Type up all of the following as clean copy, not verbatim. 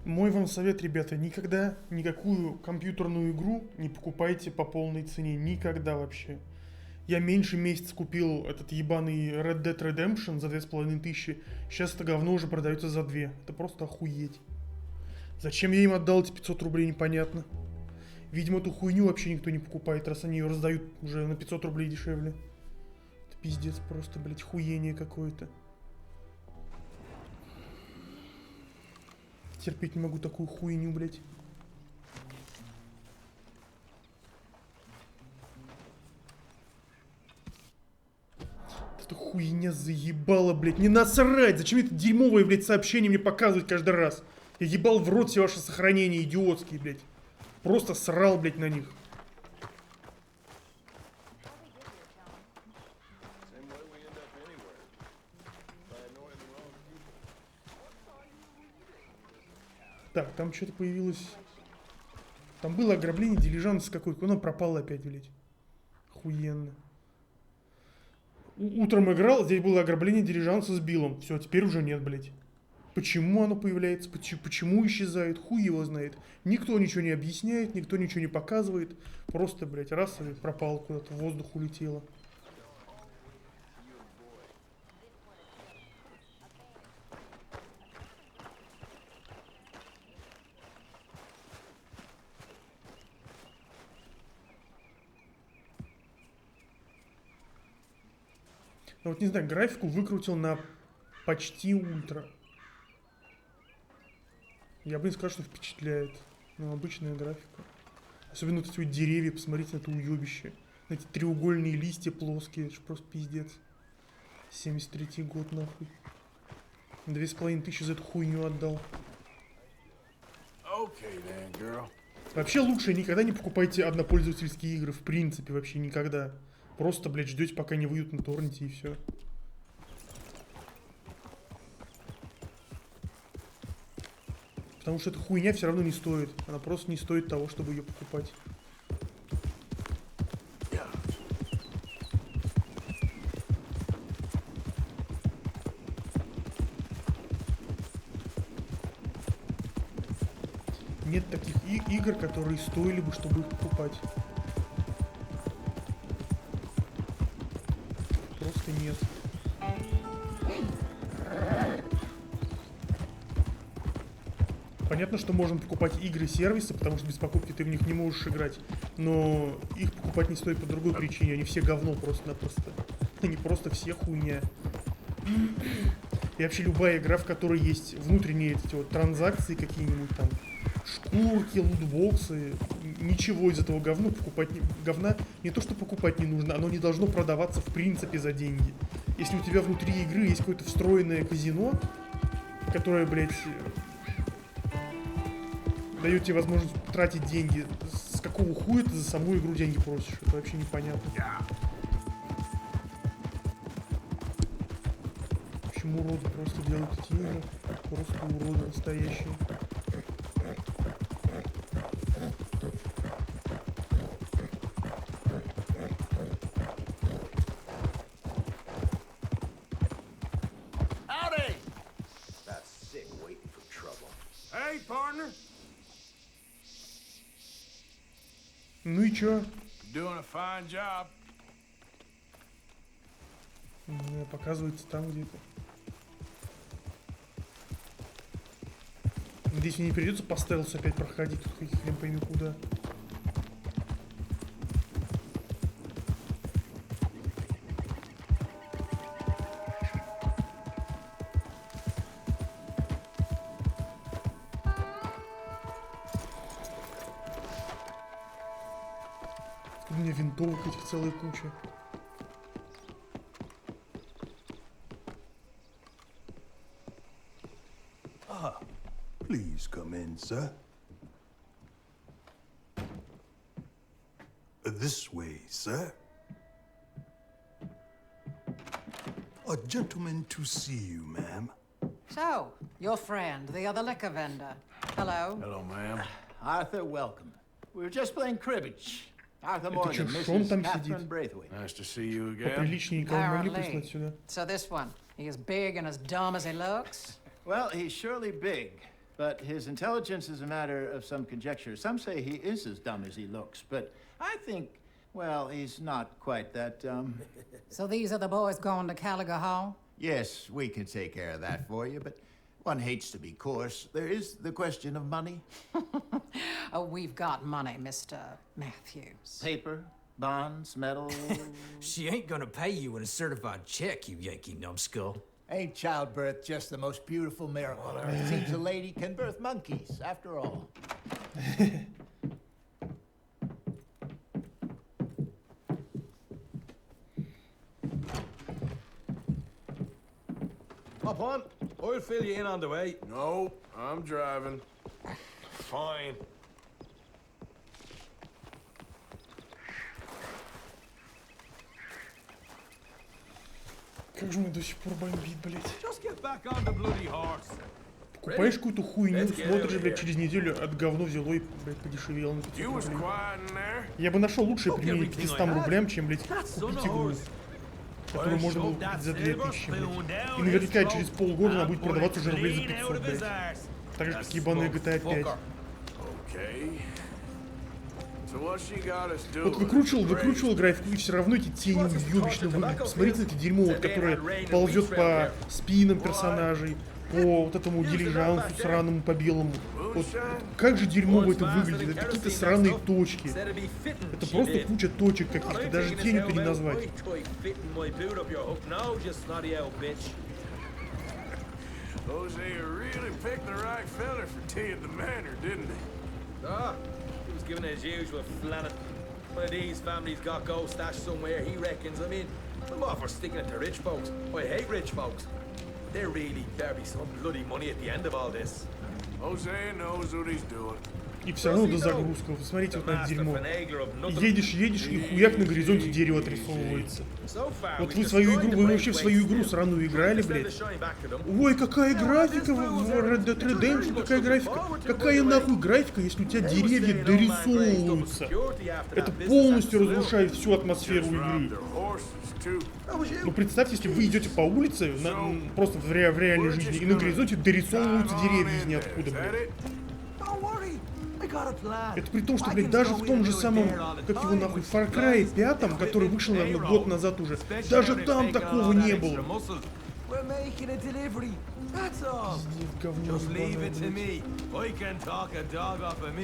Мой вам совет, ребята, никогда никакую компьютерную игру не покупайте по полной цене. Никогда вообще. Я меньше месяца купил этот ебаный Red Dead Redemption за 2500. Сейчас это говно уже продается за 2. Это просто охуеть. Зачем я им отдал эти 500 рублей, непонятно. Видимо, эту хуйню вообще никто не покупает, раз они ее раздают уже на 500 рублей дешевле. Это пиздец просто, блять, хуение какое-то. Терпеть не могу такую хуйню, блять. Эта хуйня заебала, блять. Не насрать! Зачем это дерьмовое, блять, сообщение мне показывать каждый раз? Я ебал в рот все ваши сохранения идиотские, блять. Просто срал, блять, на них. Так, там что-то появилось. Там было ограбление дилижанса какой-то. Оно пропало опять, блядь. Охуенно. Утром играл, здесь было ограбление дилижанса с Биллом. Все, теперь уже нет, блядь. Почему оно появляется? Почему исчезает? Хуй его знает. Никто ничего не объясняет, никто ничего не показывает. Просто, блядь, раз и пропал куда-то, в воздух улетело. Ну вот не знаю, графику выкрутил на почти ультра. Я бы не сказал, что впечатляет. Но обычная графика. Особенно вот эти вот деревья, посмотрите на это уебище. На эти треугольные листья плоские, это же просто пиздец. 73-й год, нахуй. 2500 за эту хуйню отдал. Вообще лучше никогда не покупайте однопользовательские игры, в принципе, вообще никогда. Просто, блядь, ждете, пока не выйдут на торренте, и все. Потому что эта хуйня все равно не стоит. Она просто не стоит того, чтобы ее покупать. Нет таких игр, которые стоили бы, чтобы их покупать. Просто нет. Понятно, что можно покупать игры-сервисы, потому что без покупки ты в них не можешь играть. Но их покупать не стоит по другой причине. Они все говно просто-напросто. Они просто все хуйня. И вообще любая игра, в которой есть внутренние эти вот транзакции какие-нибудь там, шкурки, лутбоксы, ничего из этого говна не то что покупать не нужно, оно не должно продаваться в принципе за деньги. Если у тебя внутри игры есть какое-то встроенное казино, которое, блядь, дает тебе возможность тратить деньги, с какого хуя ты за саму игру деньги просишь? Это вообще непонятно. Почему уроды просто делают эти игры? Просто уроды настоящие. Ну и чё? Показывается там где-то. Надеюсь, мне не придется по стелсу опять проходить, тут хрен пойми куда. У меня винтовок этих целая куча. Please come in, sir. This way, sir. A gentleman to see you, ma'am. So, your friend, the other liquor vendor. Hello. Hello, ma'am. Arthur, welcome. We were just playing cribbage. Arthur Это Morgan, чё, Шон Mrs. там Catherine сидит? Braithwaite. Nice to see you again. Поприличнее никого не могли прислать сюда. So this one, he is big and as dumb as he looks? Well, he's surely big, but his intelligence is a matter of some conjecture. Some say he is as dumb as he looks, but I think, well, he's not quite that dumb. So these are the boys going to Gallagher Hall? Yes, we can take care of that for you, but one hates to be coarse. There is the question of money. Oh, we've got money, Mr. Matthews. Paper, bonds, metal. She ain't gonna pay you in a certified check, you Yankee numbskull. Ain't childbirth just the most beautiful miracle on earth? Seems a lady can birth monkeys, after all. Hop on. I'll fill you in on the way. No, I'm driving. Fine. Как же мне до сих пор бомбит, блядь. Just get back on the bloody horse. Покупаешь какую-то хуйню, смотришь, блядь, через неделю от говно взяло и, блядь, подешевело на 500 You was рублей. quiet in there. Я бы нашел лучшее применение 500 рублям, чем, блядь, купить игру, которую можно было купить за 2000, блядь. И наверняка через полгода она будет продаваться уже рублей за 500, блядь. Так же, как ебаная GTA 5. Okay. So what she got us doing? Вот выкручивал графику, и все равно эти тени уебищно выглядят. Посмотрите на это дерьмо, вот, которое ползет по спинам персонажей, по вот этому дилижансу сраному, по белому. Вот как же дерьмово это выглядит. Это какие-то сраные точки. Это просто куча точек каких-то, даже тенью это не назвать. Jose really picked the right fella for teeing the manor, didn't he? Ah, he was given his usual flannet. One of these families got gold stashed somewhere, he reckons. I mean, I'm all for sticking it to rich folks. I hate rich folks. There really better be some bloody money at the end of all this. Jose knows what he's doing. И все равно до загрузка. Вы смотрите вот на это дерьмо. Едешь, и хуяк на горизонте дерево отрисовывается. Вот вы вообще в свою игру сраную играли, блядь. Ой, какая графика в Red Dead Redemption, какая графика. Какая нахуй графика, если у тебя деревья дорисовываются. Это полностью разрушает всю атмосферу игры. Ну представьте, если вы идете по улице, просто в реальной жизни, и на горизонте дорисовываются деревья из ниоткуда, блядь. Это при том, что, блядь, даже в том же самом, как его нахуй, Far Cry 5, который вышел, наверное, год назад уже, даже там такого не было. Пиздец, говно ебаное, блядь.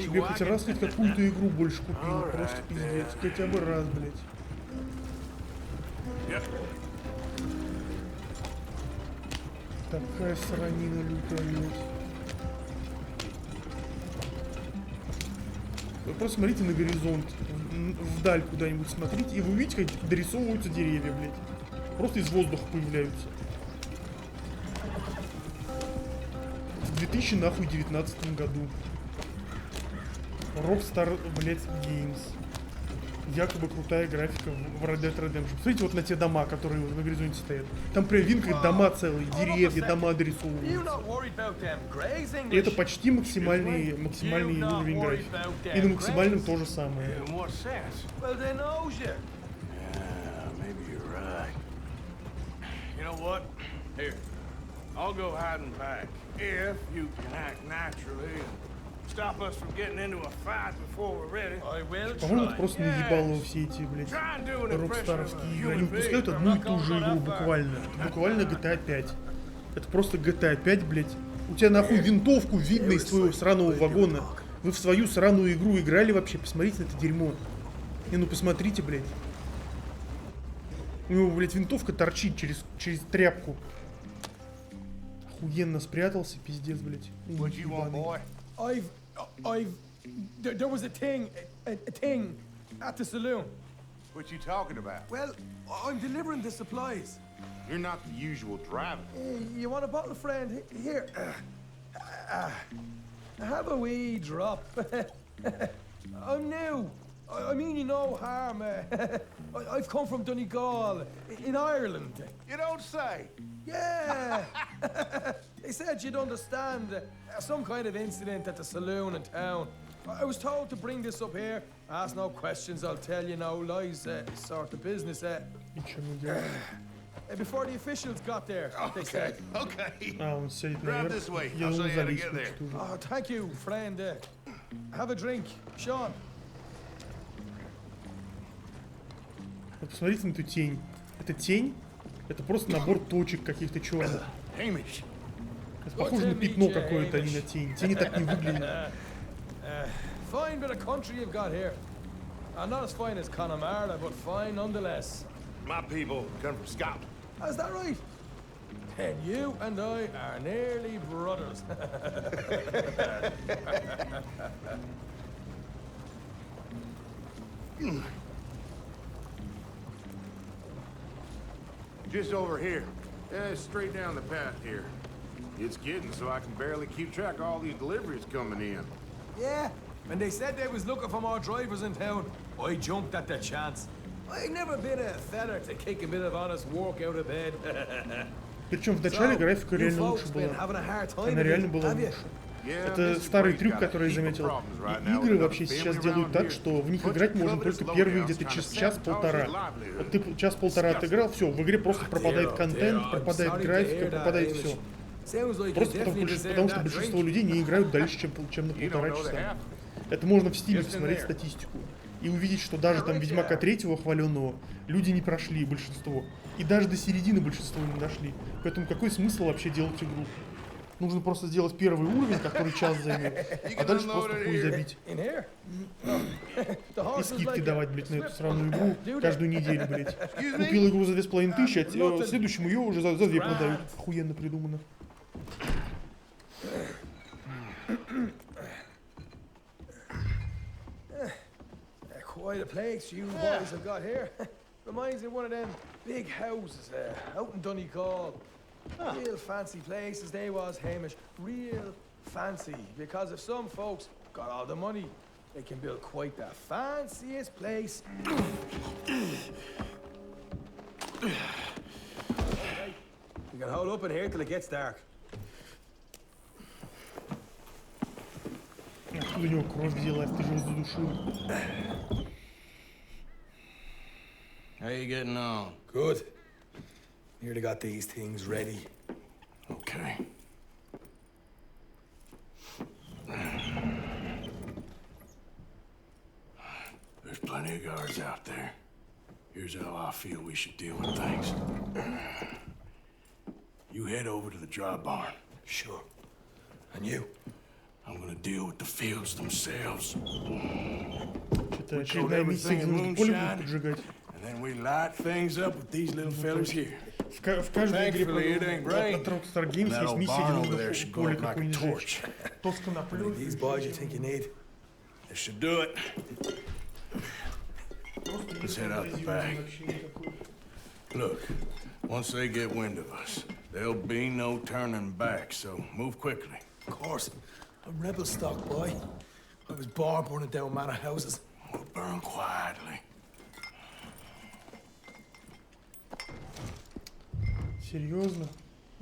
Тебе хоть раз хоть какую-то игру больше купил, просто пиздец, хотя бы раз, блядь. Такая сранина лютая, блядь. Вы просто смотрите на горизонт, вдаль куда-нибудь смотрите, и вы увидите, как дорисовываются деревья, блядь. Просто из воздуха появляются. В 2019 году. Rockstar, блядь, Games. Якобы крутая графика в Red Dead Redemption. Смотрите вот на те дома, которые на горизонте стоят. Там прям видно, как дома целые, деревья, дома дорисовываются. И это почти максимальный уровень графики. И на максимальном то же самое. По-моему, это просто наебало все эти, блядь, рокстаровские игры. Они выпускают одну и ту же игру буквально. Это буквально GTA 5. Это просто GTA 5, блядь. У тебя нахуй винтовку видно из твоего сраного вагона. Вы в свою сраную игру играли вообще? Посмотрите на это дерьмо. Не, ну посмотрите, блядь. У него, блядь, винтовка торчит через тряпку. Охуенно спрятался, пиздец, блядь. There was a thing at the saloon. What you talking about? Well, I'm delivering the supplies. You're not the usual driver. You want a bottle, friend? Here. Have a wee drop. I'm new. I mean you no harm. I've come from Donegal, in Ireland. You don't say. Yeah. They said you'd understand. Some kind of incident at the saloon in town. I was told to bring this up here. Ask no questions, I'll tell you no lies. Sort of business. Before the officials got there, they said. Okay. А, он сядет Grab наверх. this way. Я I'll show думал, you how to залезть get there. хочет уже. Oh, thank you, friend. Have a drink, Sean. Вот посмотрите на эту тень. Это тень? Это просто набор точек каких-то черных. Hamish. Это похоже на пятно какое-то, а не на тень. Тени так не выглядят. Fine bit of country you've got here. Not as fine as Connemara, but fine nonetheless. My people come from Scotland. Is that right? Then you and I are nearly brothers. Just over here. Straight down the path here. It's getting so I can barely keep track of all these deliveries coming in. Yeah, when they said they was looking for more drivers in town, I jumped at the chance. I've never been a feller to kick a bit of honest work out of bed. Причем в начале графика реально лучше была. Она реально была лучше. Это старый трюк, который я заметил. И игры вообще сейчас делают так, что в них играть можно только первые где-то час-полтора. Вот ты час-полтора отыграл, все, в игре просто пропадает контент, пропадает графика, пропадает все. Просто потому что большинство людей не играют дальше, чем на полтора часа. Это можно в Steam посмотреть статистику. И увидеть, что даже там Ведьмака 3-го хваленного люди не прошли, большинство. И даже до середины большинство не дошли. Поэтому какой смысл вообще делать игру? Нужно просто сделать первый уровень, который час займет, а дальше просто хуй забить. И скидки давать, блядь, на эту сраную игру каждую неделю, блядь. Купил игру за 2500, а следующему ее уже за 2 продают. Охуенно придумано. Quite a place you boys have got here. Reminds me of one of them big houses out in Donegal. Real fancy places they was, Hamish. Real fancy. Because if some folks got all the money, they can build quite the fanciest place. You can hold up in here till it gets dark. Откуда у него кровь взялась? Ты же его задушил. How you getting on? Good. Nearly got these things ready. Okay. There's plenty of guards out there. Here's how I feel we should deal with things. You head over to the dry barn. Sure. And you? I'm gonna deal with the fields themselves. Это очередная миссия, где нужно поле будет поджигать. And then we light things up with these little fellas here. В каждой игре от Rockstar Games есть миссия, где нужно поле какое-нибудь сжечь. Тоска на поле. These boys you think you need? This should do it. Let's head out the back. Look, once they get wind of us, there'll be no turning back, so move quickly. Of course. I'm rebel stock, boy. I was born burning down manor houses. We'll burn quietly. Серьезно?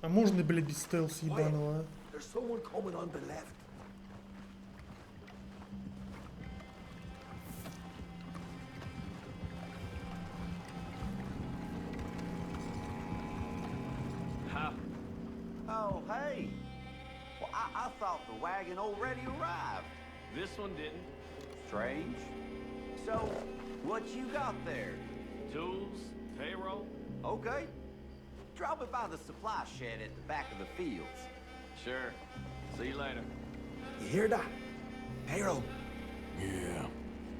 А можно, блядь, без стелса ебаного, а? There's someone coming on the left. Oh, hey. Well, I thought the wagon already arrived. This one didn't. Strange. So, what you got there? Tools, payroll. Okay. Drop it by the supply shed at the back of the fields. Sure. See you later. You hear that? Payroll. Yeah.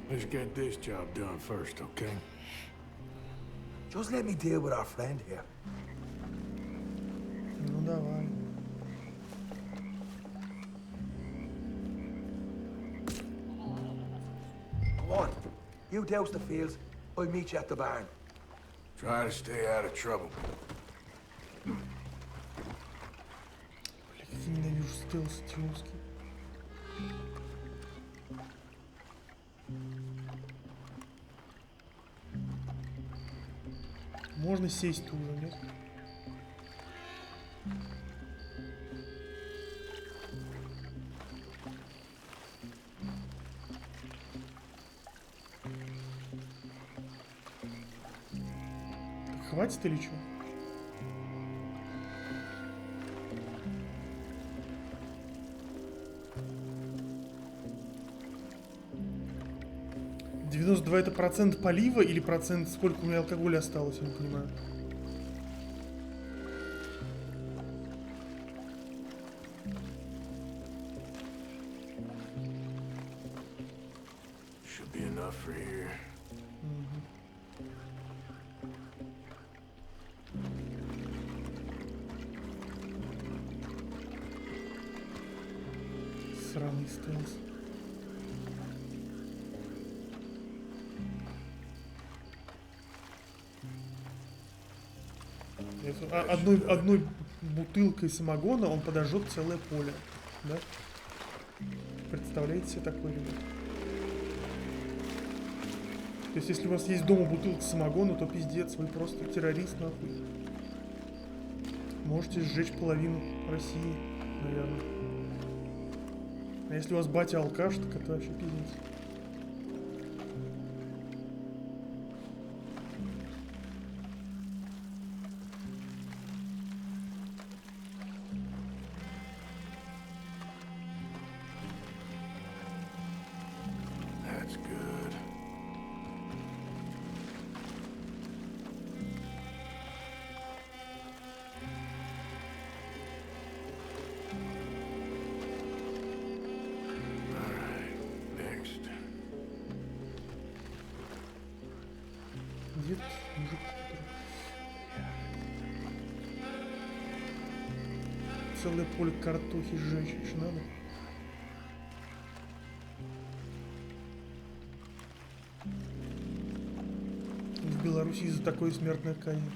Let's get this job done first, okay? Just let me deal with our friend here. Ну давай. Come on. You douse the fields. I'll meet you at the barn. Try to stay out of trouble. Бля, как я ненавижу стелс тёмский. Можно сесть тут уже, нет? Хватит или что? 92 это процент полива или процент сколько у меня алкоголя осталось, я не понимаю. Should be enough for here. Сраный стелс. Одной бутылкой самогона он подожжет целое поле. Да? Представляете себе такое, ребят? То есть, если у вас есть дома бутылка самогона, то пиздец, вы просто террорист, нахуй. Можете сжечь половину России, наверное. А если у вас батя алкаш, так это вообще пиздец. That's good. All right, next. Где тут мужик, который... Целое поле картохи сжечь еще надо. В Беларуси за такое смертная казнь.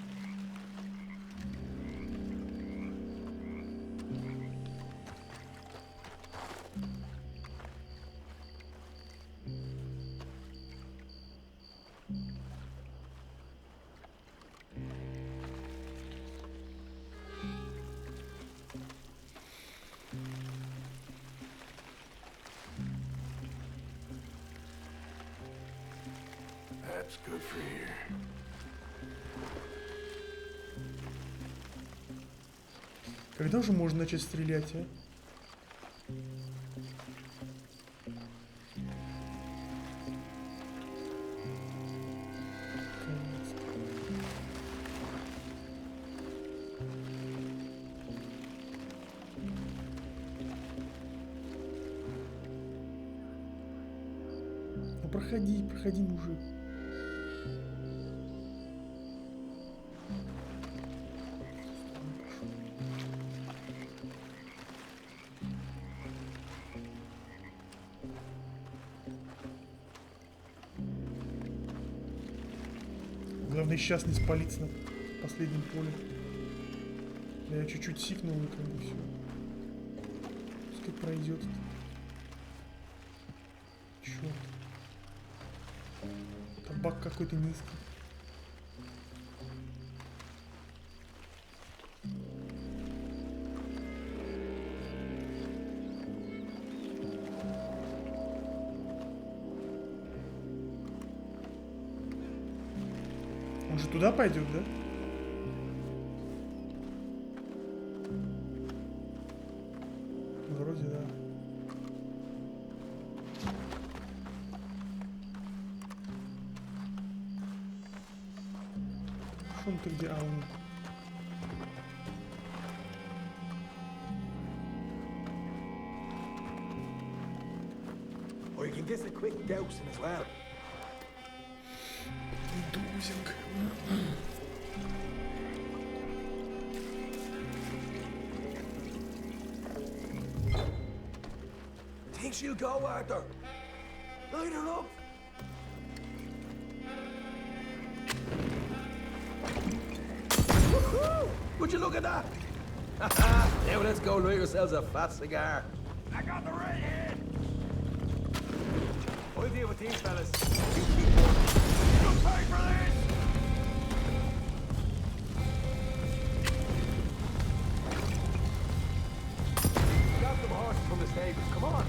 That's good for here. Когда уже можно начать стрелять, а? Ну проходи, проходи, мужик. Главное сейчас не спалиться на последнем поле. Я чуть-чуть сикнул и как бы все. Пускай пройдет. Черт. Табак какой-то низкий. Он же туда пойдет, да? Вроде да. Шон ты где? А, он. Or you can get a quick dousing as well. Дузинг. Think she'll go, Arthur? Light her up. Woohoo! Would you look at that? Now let's go light yourselves a fat cigar. I got the right hand. I'll deal with these fellas. You keep walking. You'll pay for this! Grab some horses from the stables. Come on.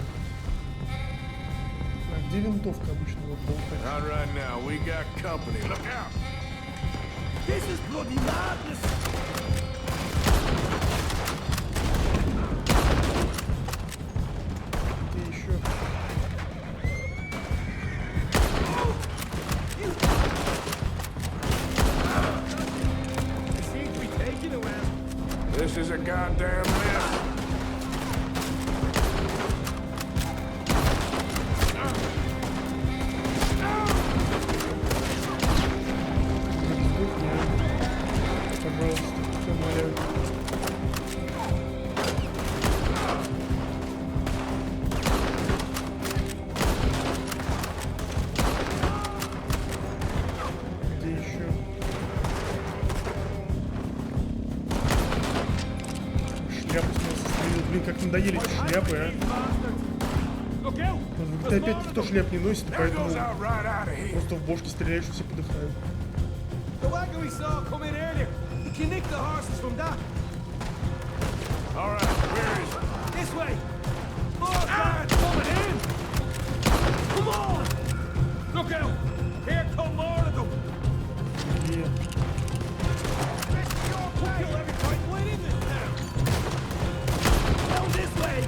А где винтовка обычно вот болтать? Not right now. We got company. Look out! This is bloody madness! Где еще? надоели эти шляпы, а. Ты опять никто шляп не носит, поэтому просто в бошки стреляешь, и все подыхают. The wagon we saw come in earlier. You can nick the horses from that. All right, where is it? This way. More guards coming in. Come on. Look out. Here come more of them. Yeah. Kill every fight right in this town. Down this way.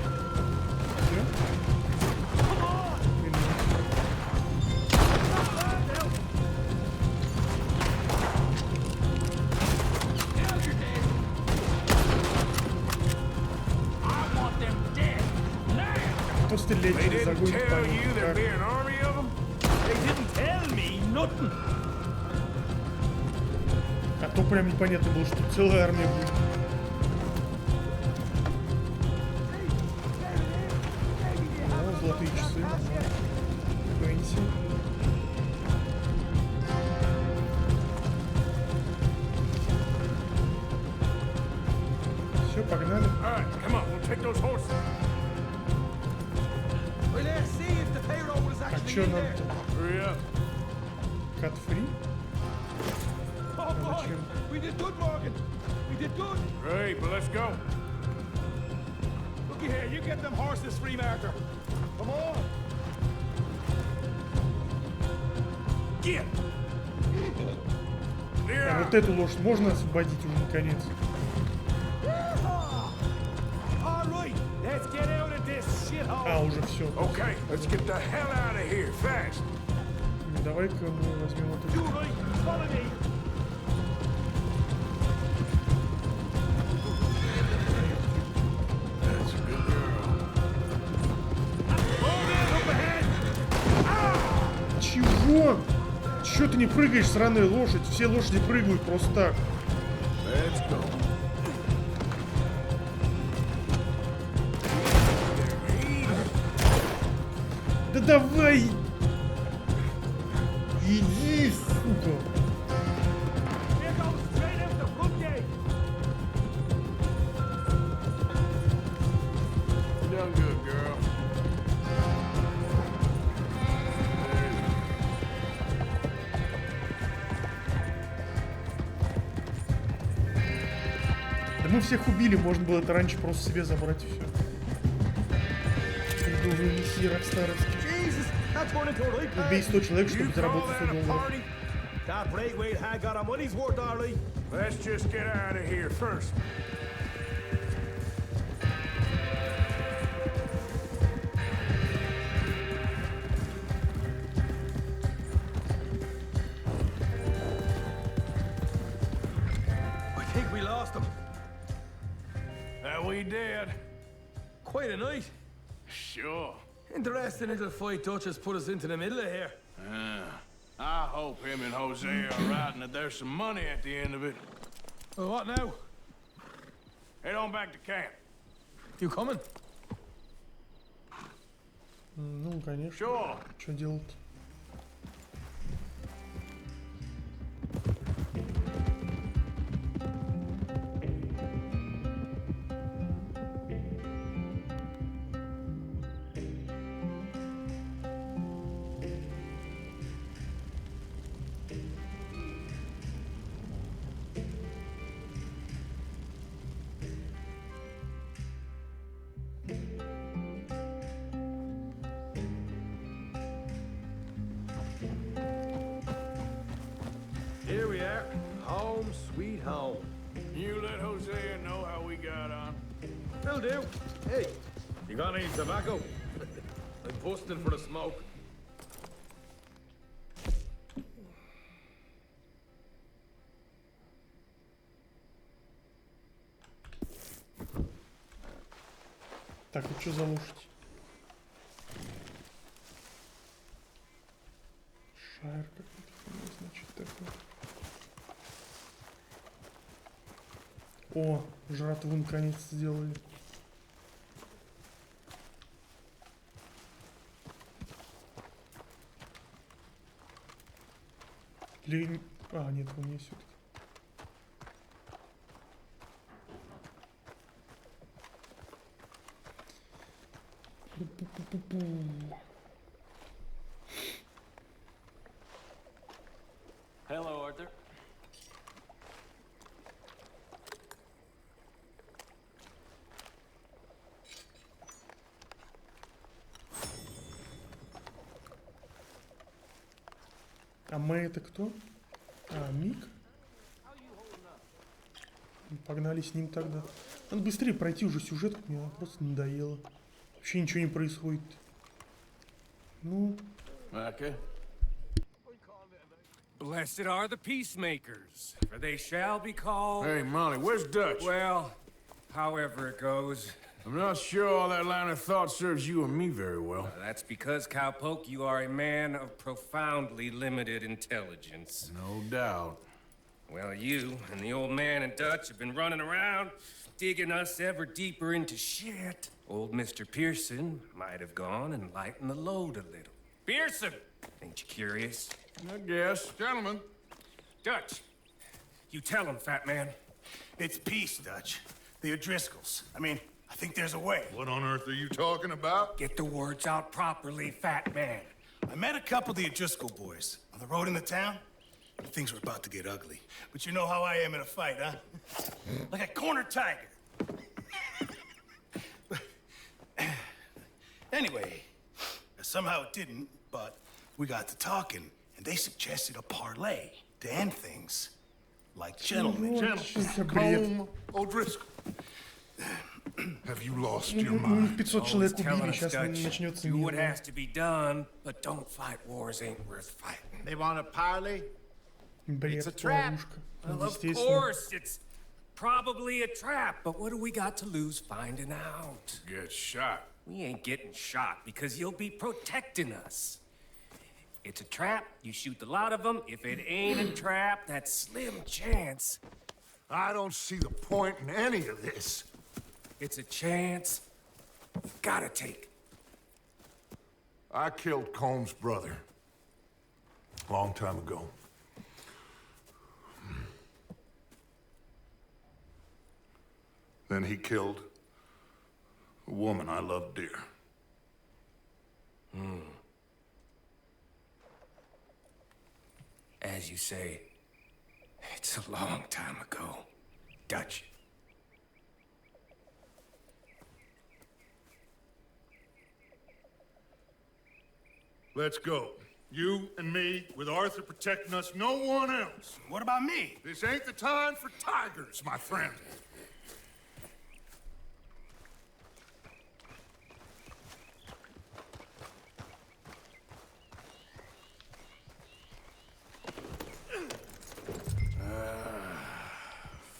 Come on. Not bad now. Down your head. I want them dead now. Кто стрелять They через didn't огонь? tell you there'd be Как? an army of them? They didn't tell me nothing. А то прям непонятно было, что целая армия будет. О, золотые часы. Фэнси. Все, погнали. All right, come on, we'll take those horses. Well, let's see if the payroll was А actually чё in there. нам-то? Hurry up. Кат фри? Oh boy, we did good, Morgan. We did good. Great, but let's go. Looky here, you get them horses free, Martha. Come on. Get. А вот эту лошадь можно освободить уже наконец? All right, let's get out of this shithole. А, уже все. Okay, let's get the hell out of here, fast. Давай-ка мы возьмем вот You эту. right, follow me. That's a good girl. Morgan, up ahead. Чего? Чё ты не прыгаешь, сраная лошадь? Все лошади прыгают просто так. Let's go. Да давай! Иди, сука! Here goes straight out the front gate. Done good, girl. Да мы всех убили, можно было это раньше просто себе забрать и все. Придумываю мессии рокстаровский. Jesus, that turned into a right plan. Убей 100 человек, чтобы You заработать call 100 that a долларов. party? That Braithwaite had got our money's worth, all right. Let's just get out of here first. I think we lost him. That we did. Quite a night. Sure. Interesting little fight Dutch has put us into the middle of here. I hope him and Jose are right and that there's some money at the end of it. Well, what now? Head on back to camp. You coming? Ну, конечно. Sure. Что делать? Here we are. Home, sweet home. You let Hosea know how we got on. Will do. Hey, you got any tobacco? I'm busting for the smoke. Так, вот что за лошадь? Шайр какой-то, значит, такой. О, жратву наконец сделали. Или... А, нет, у меня все-таки. Пу-пу-пу. Hello, Arthur. А мы это кто? А, Мик? Погнали с ним тогда. Надо быстрее пройти уже сюжетку, мне она просто надоело. Вообще ничего не происходит. Ну... Okay. Blessed are the peacemakers, for they shall be called... Hey, Molly, where's Dutch? Well, however it goes. I'm not sure all that line of thought serves you or me very well. That's because, Cowpoke, you are a man of profoundly limited intelligence. No doubt. Well, you and the old man and Dutch have been running around, digging us ever deeper into shit. Old Mr. Pearson might have gone and lightened the load a little. Pearson! Ain't you curious? I guess. Gentlemen. Dutch, you tell him, fat man. It's peace, Dutch. The O'Driscolls. I mean, I think there's a way. What on earth are you talking about? Get the words out properly, fat man. I met a couple of the O'Driscoll boys on the road into town. Things were about to get ugly. But you know how I am in a fight, huh? Like a cornered tiger. Anyway, somehow it didn't, but we got to talking, and they suggested a parlay to end things. Like gentlemen. Combe O'Driscoll. Have you lost your mind? 500 человек убили, сейчас начнется Do what мир. has to be done, but don't fight wars ain't worth fighting. They want a parley? Бред, It's a trap. ловушка. Well, of Естественно. course, it's probably a trap, but what do we got to lose finding out? Get shot. We ain't getting shot because you'll be protecting us. It's a trap, you shoot the lot of them. If it ain't a trap, that's slim chance. I don't see the point in any of this. It's a chance you gotta take. I killed Combs' brother. A long time ago. Then he killed a woman I loved dear. As you say, it's a long time ago, Dutch. Let's go. You and me, with Arthur protecting us, no one else. What about me? This ain't the time for tigers, my friend.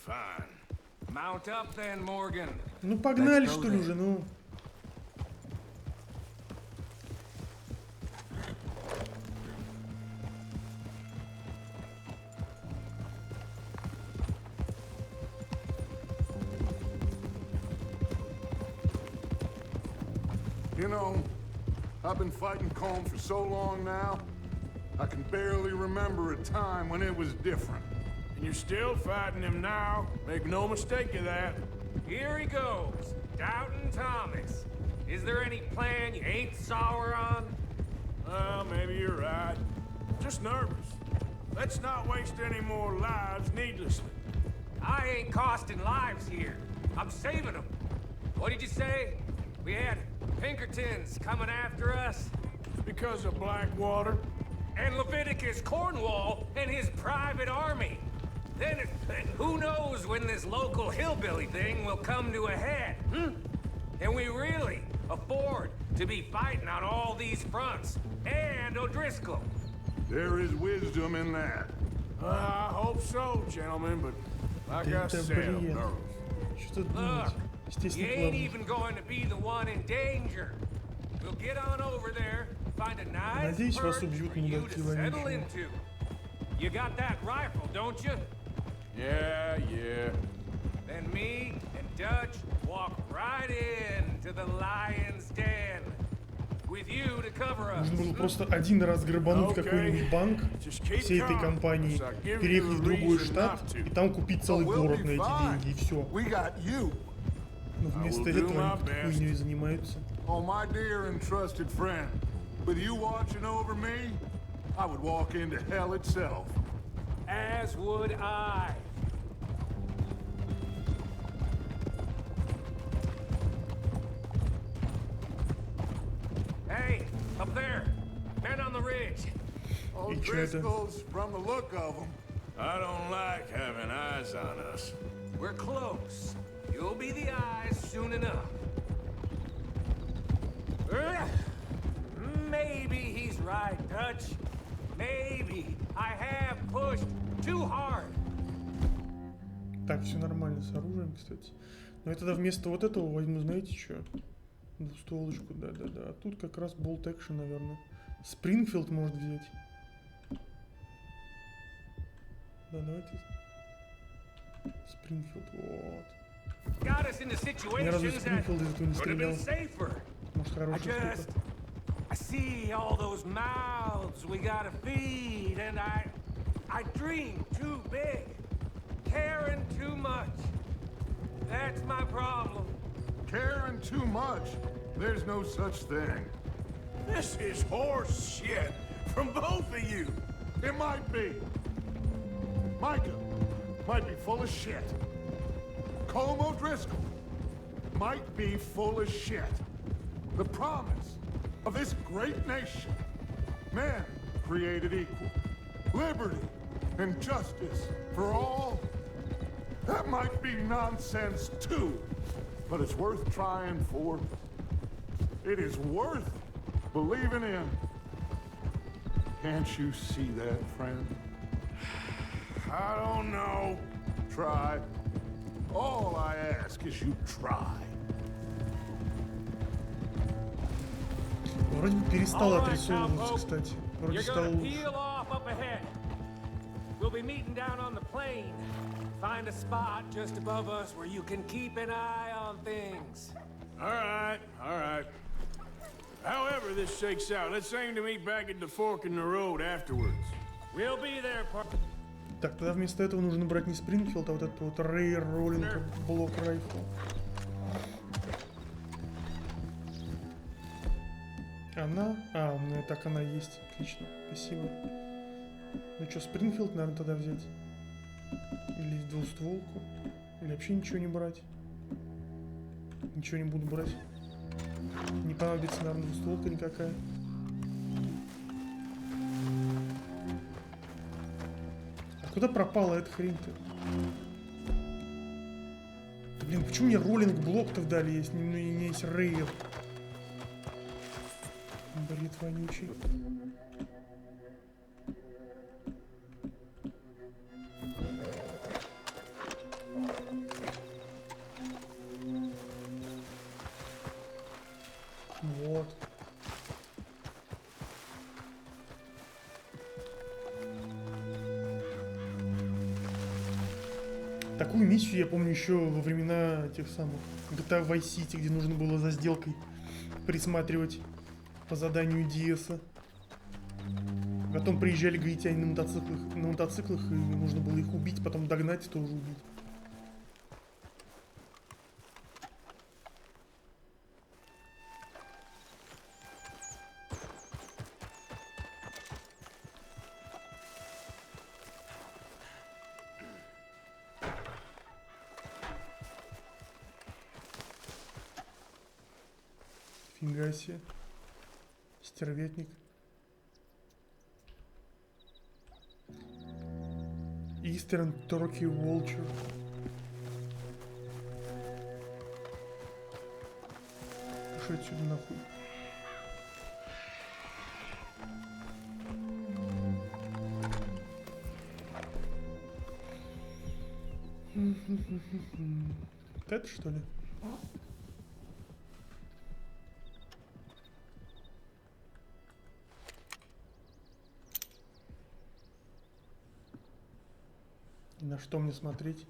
Fine. Mount up then, Morgan. Ну погнали, Let's go что ли, then. уже, ну. You know, I've been fighting Combs for so long now, I can barely remember a time when it was different. And you're still fighting him now. Make no mistake of that. Here he goes, Doubting Thomas. Is there any plan you ain't sour on? Well, maybe you're right. Just nervous. Let's not waste any more lives needlessly. I ain't costing lives here. I'm saving them. What did you say? We had Pinkertons coming after us? Because of Blackwater. And Leviticus Cornwall and his private army. Then who knows when this local hillbilly thing will come to a head, Can we really afford to be fighting on all these fronts? And O'Driscoll. There is wisdom in that. I hope so, gentlemen, but like I Это said, I'm бред. nervous. Что тут Look, думать? you Естественно, ain't плавно. even going to be the one in danger. We'll get on over there, find a nice Надеюсь, вас perch убьют for you мудаки to settle вонючие. into. You got that rifle, don't you? Yeah. Then me and Dutch walk right in to the lion's den. With you to cover us. Нужно было просто один раз грабануть какой-нибудь банк всей этой компании, переехать в другой штат и там купить целый город на эти деньги, и все. We got you. Но вместо I will do этого my они тут best. хуйней занимаются. on my dear and trusted friend. With you watching over me, I would walk into hell itself. As would I. Hey, up there. Men on the ridge. O'Driscoll's, from the look of them. I don't like having eyes on us. We're close. You'll be the eyes soon enough. Maybe he's right, Dutch. Maybe I have pushed too hard. Так, все нормально с оружием, кстати. Но я тогда вместо вот этого возьму, знаете что? Двустволочку, да-да-да. А тут как раз болт экшен, наверное. Спрингфилд может взять. Да, давайте. Спрингфилд, вот. Ни разу из Спрингфилда из этого не стрелял. Может, хорошая штука. I see all those mouths we gotta feed, and I dream too big, caring too much. That's my problem. Caring too much? There's no such thing. This is horse shit from both of you. It might be. Micah might be full of shit. Colm O'Driscoll might be full of shit. The promise of this great nation, men created equal, liberty and justice for all, that might be nonsense too, but it's worth trying for. It is worth believing in. Can't you see that, friend? I don't know. Try. All I ask is you try. Вроде бы перестал отрисовываться, кстати. Вроде стал лучше. We'll be meeting down on the plain. Find a spot just above us where you can keep an eye on things. All right. However this shakes out, let's aim to meet back at the fork in the road afterwards. We'll be there, Так, тогда вместо этого нужно брать не Спрингфилд, а вот этот вот Рейр Роллинг Блок Райфл. Она? А, у меня так она есть. Отлично, спасибо. Ну что, Спрингфилд, наверное, тогда взять? Или двустволку? Или вообще ничего не брать? Ничего не буду брать. Не понадобится, наверное, двустволка никакая. А куда пропала эта хрень-то? Да, блин, почему мне роллинг-блок-то вдали есть? Не есть рейер. Бред вонючий. Вот. Такую миссию я помню еще во времена тех самых GTA Vice City, где нужно было за сделкой присматривать по заданию Диэса. Потом приезжали гаитяне на мотоциклах, и нужно было их убить, потом догнать и тоже убить. Фига себе. Стервятник. Eastern Turkey Vulture. Пошли отсюда нахуй. Это что ли? На что мне смотреть?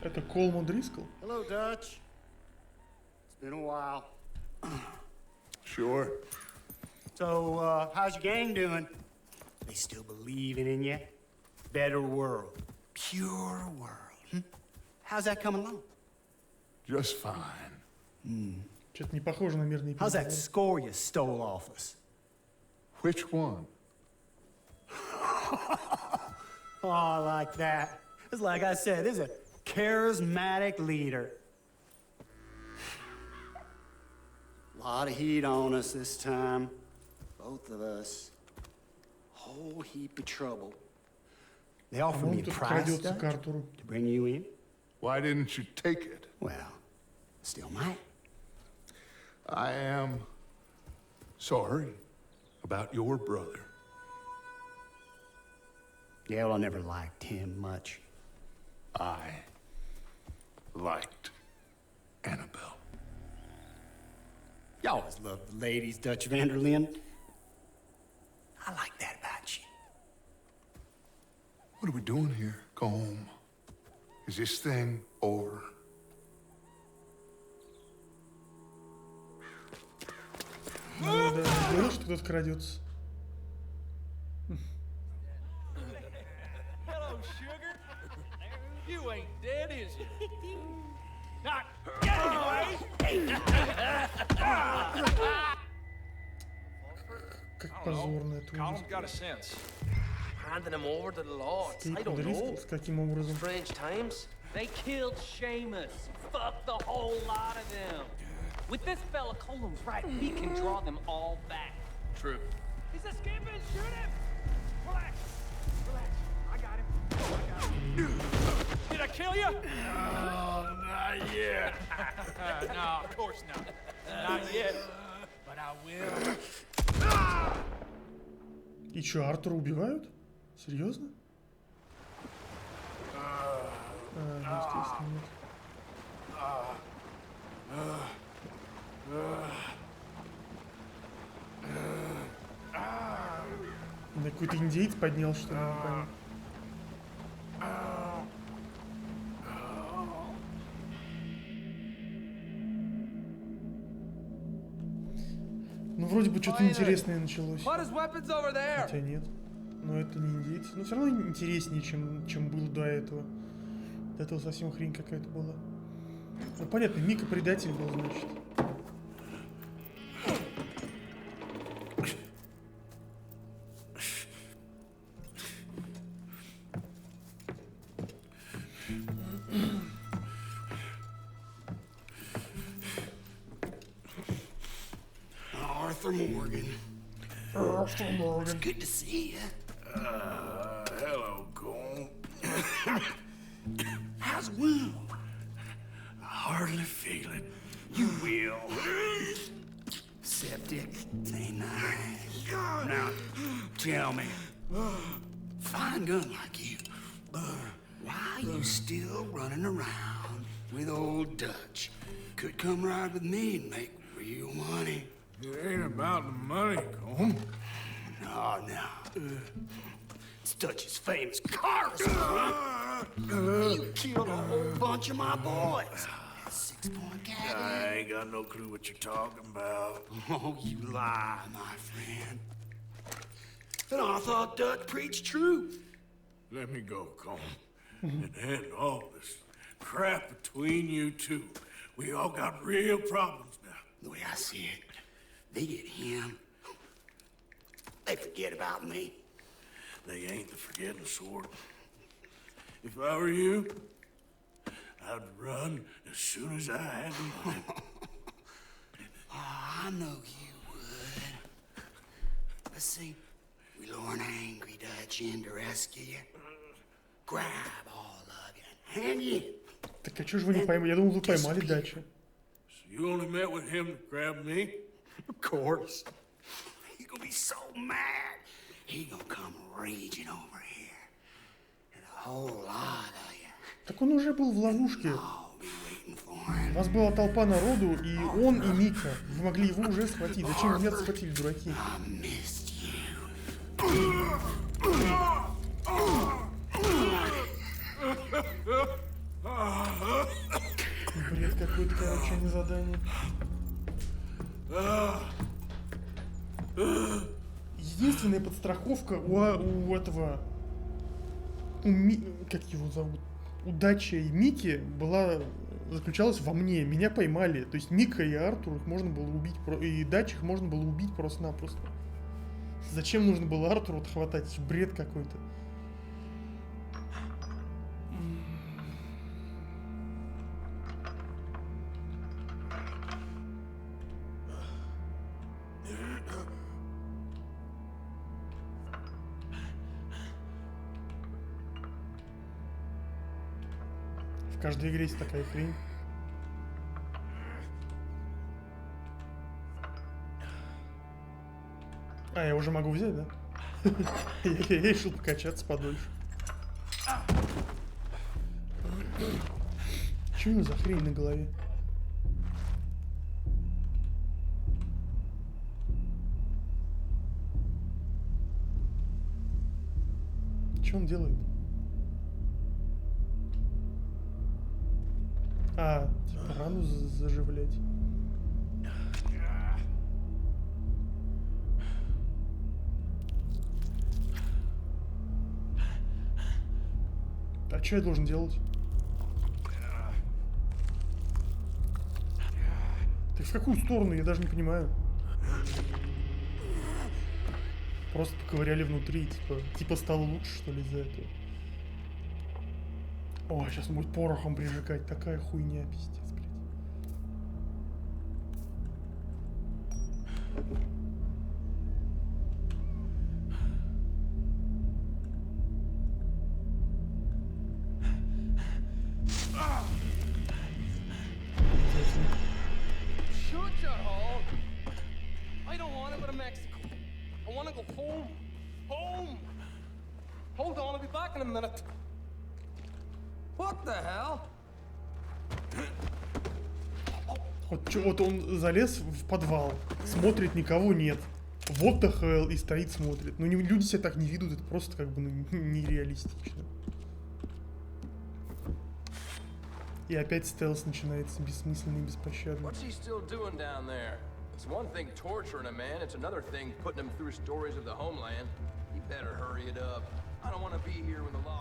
Это Колм О'Дрисколл? Hello, Dutch. It's been a while. Sure. So, how's your gang doing? They still believing in you? Better world. Pure world. How's that coming along? Just fine. Что-то не похоже на мирный How's that переговоры. score you stole off us? Which one? Oh, like that. It's like I said, this is a charismatic leader. Lot of heat on us this time. Both of us. Whole heap of trouble. They offered me a тут price крадется Dutch, к Артуру. to bring you in. Why didn't you take it? Well, still might. I am sorry about your brother. Yeah, well, I never liked him much. I liked Annabelle. You always loved the ladies, Dutch Vanderlyn. I like that about you. What are we doing here? Go home. Is this thing over? Ну да, говорил, что кто-то крадется. Hello, sugar. You ain't dead, is you? Not anyway. Как позорно это ужас. got a sense. Handing him over to the lords. I Скейт don't know. подрискался каким образом. Strange times. They killed Seamus. Fuck the whole lot of them. With this fella Colum's right, he can draw them all back. True. He's escaping. Shoot him. Relax. Relax. I got him. Did I kill you? Oh, not yet. No, of course not. Not yet. But I will. И чё, Артура убивают? Серьезно? Естественно, нет. Да какой-то индейец поднял, что ли, не понял. Ну, вроде бы что-то интересное началось. Хотя нет. Но это не индейцы. Но все равно интереснее, чем было до этого. До этого совсем хрень какая-то была. Ну, понятно, Мика предатель был, значит. Arthur Morgan. Arthur Morgan. Good to see you. Hello, Cole. How's the wound? I hardly feel it. You will. Septic. Ain't nice. Now, tell me, fine gun like you, why are you still running around with old Dutch? Could come ride with me and make real money. It ain't about the money, Cole. No. It's Dutch's famous car. You killed a whole bunch of my boys. 6-point gag. I ain't got no clue what you're talking about. Oh, you lie, my friend. And I thought Dutch preached truth. Let me go, Cole. And end all this crap between you two. We all got real problems now. The way I see it, they get him. They forget about me. They ain't the forgetting sort. If I were you, I'd run as soon as I had the money. Oh, I know you would. Let's see. We lure an angry Dutch in to rescue you. Grab all of you and hand you in. Так а чё ж вы не поймали? Я думал, вы поймали Дачу. So you only met with him to grab me? Of course. He gonna be so mad. He gonna come raging over here. And a whole lot of you. Так он уже был в ловушке. I'll be waiting for him. У вас была толпа народу, и он, и Мика. Вы могли его уже схватить. Зачем вы меня схватили, дураки? I missed you. Бред какой-то, короче, не задание. единственная подстраховка у этого... как его зовут? Удача и Мики заключалась во мне. Меня поймали. То есть Мика и Артур их можно было убить, и Дач их можно было убить просто-напросто. Зачем нужно было Артуру отхватать? Бред какой-то. В каждой игре есть такая хрень. А, я уже могу взять, да? Я решил покачаться подольше. Что у него за хрень на голове? Что он делает? А, типа рану заживлять. А что я должен делать? Так в какую сторону? Я даже не понимаю. Просто поковыряли внутри, типа стало лучше, что ли, из-за этого. О, сейчас он будет порохом прижигать. Такая хуйня, пиздец, блядь. Вот он залез в подвал, смотрит, никого нет. Вот the hell, и стоит, смотрит. Ну, люди себя так не ведут, это просто как бы нереалистично. И опять стелс начинается бессмысленный и беспощадный.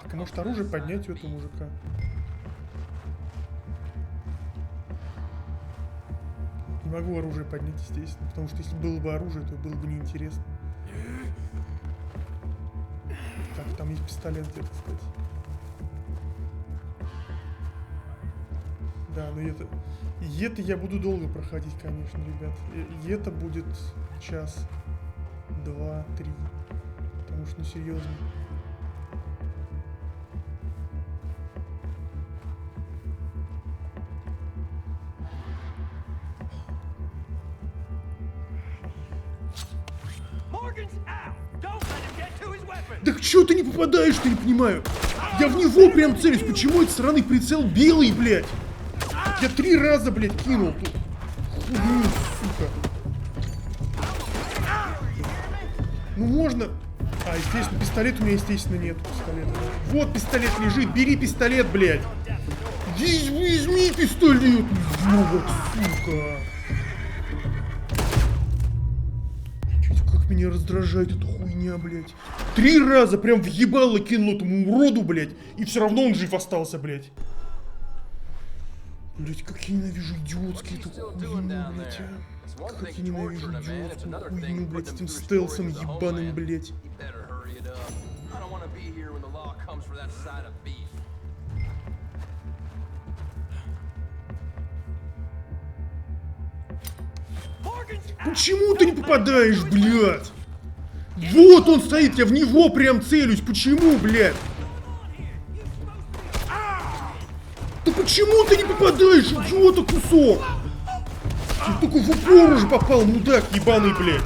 Так, а может оружие поднять у этого мужика? Не могу оружие поднять, естественно, потому что если было бы оружие, то было бы неинтересно. Так, там есть пистолет где-то, кстати. Да, но это я буду долго проходить, конечно, ребят. И это будет час, 2, 3. Потому что, ну, серьезно. Так чё ты не попадаешь, ты не понимаю? Я в него прям целюсь. Почему этой стороны прицел белый, блядь? Я 3 раза, блядь, кинул тут. Хуйню, сука. Ну можно... А, естественно, пистолет у меня, естественно, нет пистолета. Вот пистолет лежит, бери пистолет, блядь. Возьми пистолет. Вот, сука. Меня раздражает эта хуйня, блядь. 3 раза прям въебало кинул этому уроду, блядь. И все равно он жив остался, блядь. Блядь, как я ненавижу идиотские эту хуйню, блядь, а. Как я ненавижу идиотскую хуйню, блядь, с этим стелсом ебаным, блядь. Почему ты не попадаешь, блядь? Вот он стоит, я в него прям целюсь. Почему, блядь? Да почему ты не попадаешь, идиота кусок? Ты только в упор уже попал, мудак ебаный, блядь.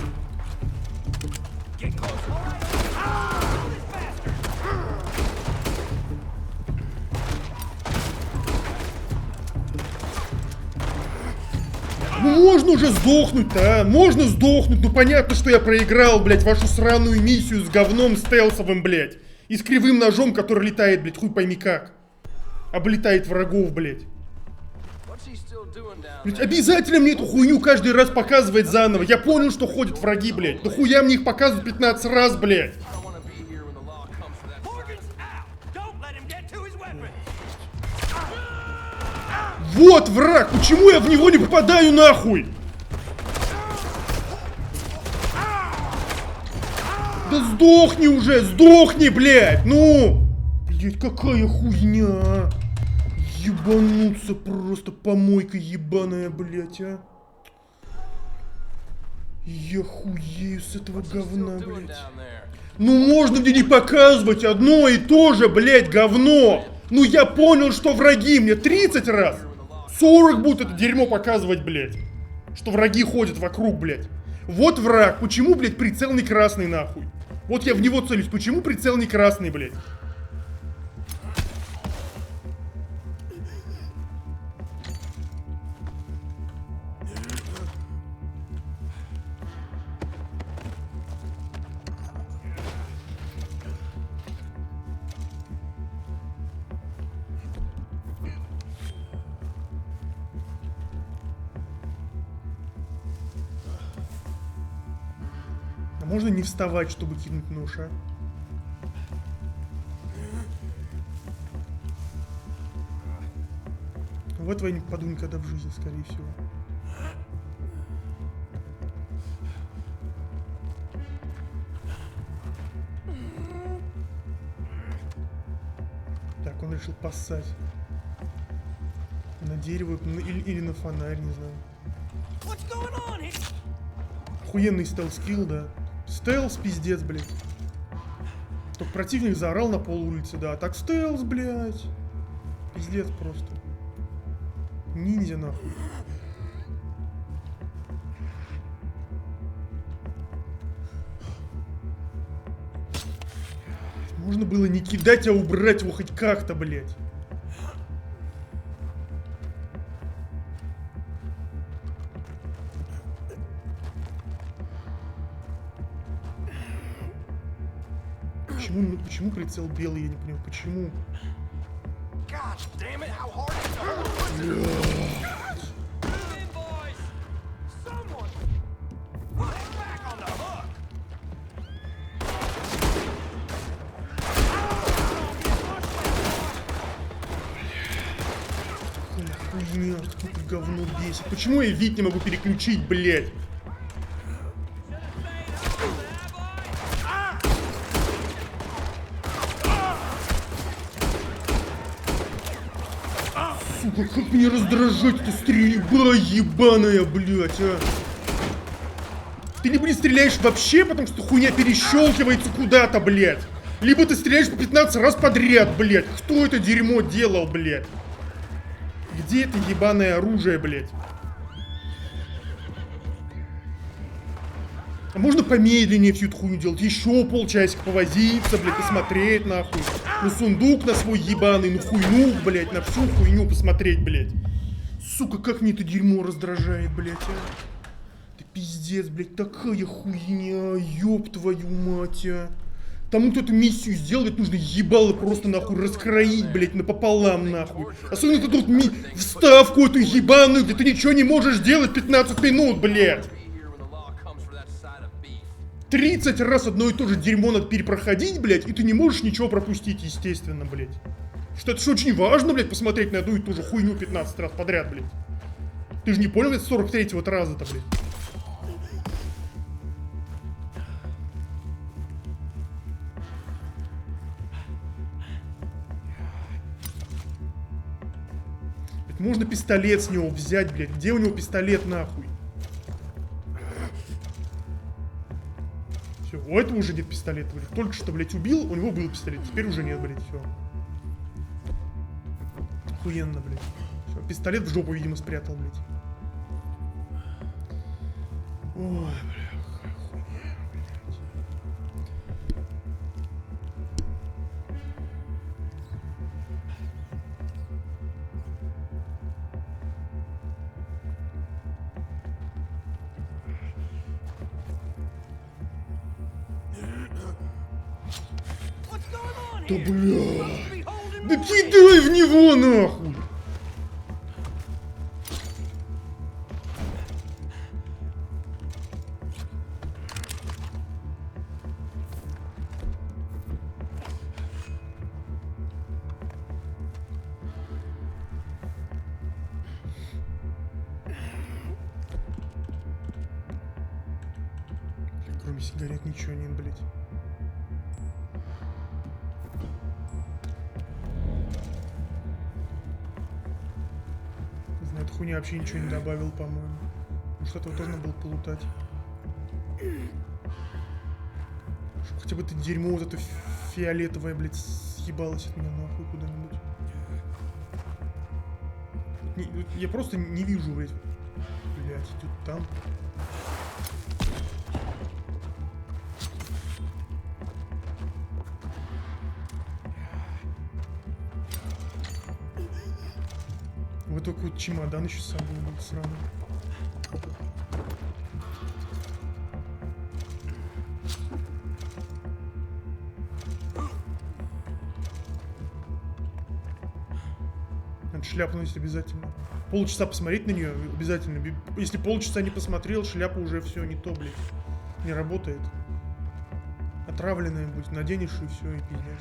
Ну можно уже сдохнуть-то, а? Можно сдохнуть, ну понятно, что я проиграл, блядь, вашу сраную миссию с говном стелсовым, блядь. И с кривым ножом, который летает, блядь, хуй пойми как. Облетает врагов, блядь. Блять, обязательно мне эту хуйню каждый раз показывать заново. Я понял, что ходят враги, блять. Да хуя мне их показывают 15 раз, блять. Вот враг! Почему я в него не попадаю нахуй? Да сдохни уже! Сдохни, блядь! Ну! Блядь, какая хуйня! Ебануться просто, помойка ебаная, блядь, а! Я хуею с этого говна, блядь. Ну можно мне не показывать одно и то же, блядь, говно! Ну я понял, что враги мне 30 раз! 40 будут это дерьмо показывать, блядь. Что враги ходят вокруг, блядь. Вот враг. Почему, блядь, прицел не красный, нахуй? Вот я в него целюсь. Почему прицел не красный, блядь? А можно не вставать, чтобы кинуть нож, а? В этого я не попаду никогда в жизни, скорее всего. Так, он решил поссать. На дерево или на фонарь, не знаю. Охуенный стелс-скилл, да. Стелс, пиздец, блядь. Только противник заорал на пол улицы, да. Так стелс, блядь. Пиздец просто. Ниндзя, нахуй. Можно было не кидать, а убрать его хоть как-то, блядь. Почему прицел белый, я не понимаю, почему? Хуйня, какое-то говно бесит. Почему я вид не могу переключить, блядь? Сука, как меня раздражать-то стрельба ебаная, блядь, а! Ты либо не стреляешь вообще, потому что хуйня перещелкивается куда-то, блядь. Либо ты стреляешь по 15 раз подряд, блядь. Кто это дерьмо делал, блядь? Где это ебаное оружие, блядь? А можно помедленнее всю эту хуйню делать? Еще полчасика повозиться, блядь, посмотреть, нахуй. Ну, сундук на свой ебаный, ну, хуйнук, блядь, на всю хуйню посмотреть, блядь. Сука, как мне это дерьмо раздражает, блядь, а. Ты пиздец, блядь, такая хуйня, ёб твою мать, а. Тому, кто эту миссию сделает, нужно ебало просто, нахуй, раскроить, блядь, напополам, нахуй. Особенно эту тут вставку эту ебаную, где ты ничего не можешь делать 15 минут, блядь. 30 раз одно и то же дерьмо надо перепроходить, блядь, и ты не можешь ничего пропустить, естественно, блядь. Что это же очень важно, блядь, посмотреть на одну и ту же хуйню 15 раз подряд, блядь. Ты же не понял, это 43-го раза-то, блядь. Можно пистолет с него взять, блядь. Где у него пистолет, нахуй? Все, у этого уже нет пистолета, блядь. Только что, блядь, убил, у него был пистолет. Теперь уже нет, блядь, все. Охуенно, блядь. Все, пистолет в жопу, видимо, спрятал, блядь. Ой, бля. Да бля! Да кидай в него, нахуй! Кроме сигарет ничего нет, блядь. Не знаю, эта хуйня вообще ничего не добавил, по-моему. Может, этого тоже надо было полутать. Чтобы хотя бы это дерьмо вот это фиолетовое, блядь, съебалось от меня нахуй куда-нибудь. Я просто не вижу, блядь. Блядь, идет там. Вот только вот чемодан еще с собой был сраный. Надо шляпу носить обязательно. Полчаса посмотреть на нее обязательно. Если полчаса не посмотрел, шляпа уже все не то, блядь. Не работает. Отравленная будет. Наденешь и все, и пиздец.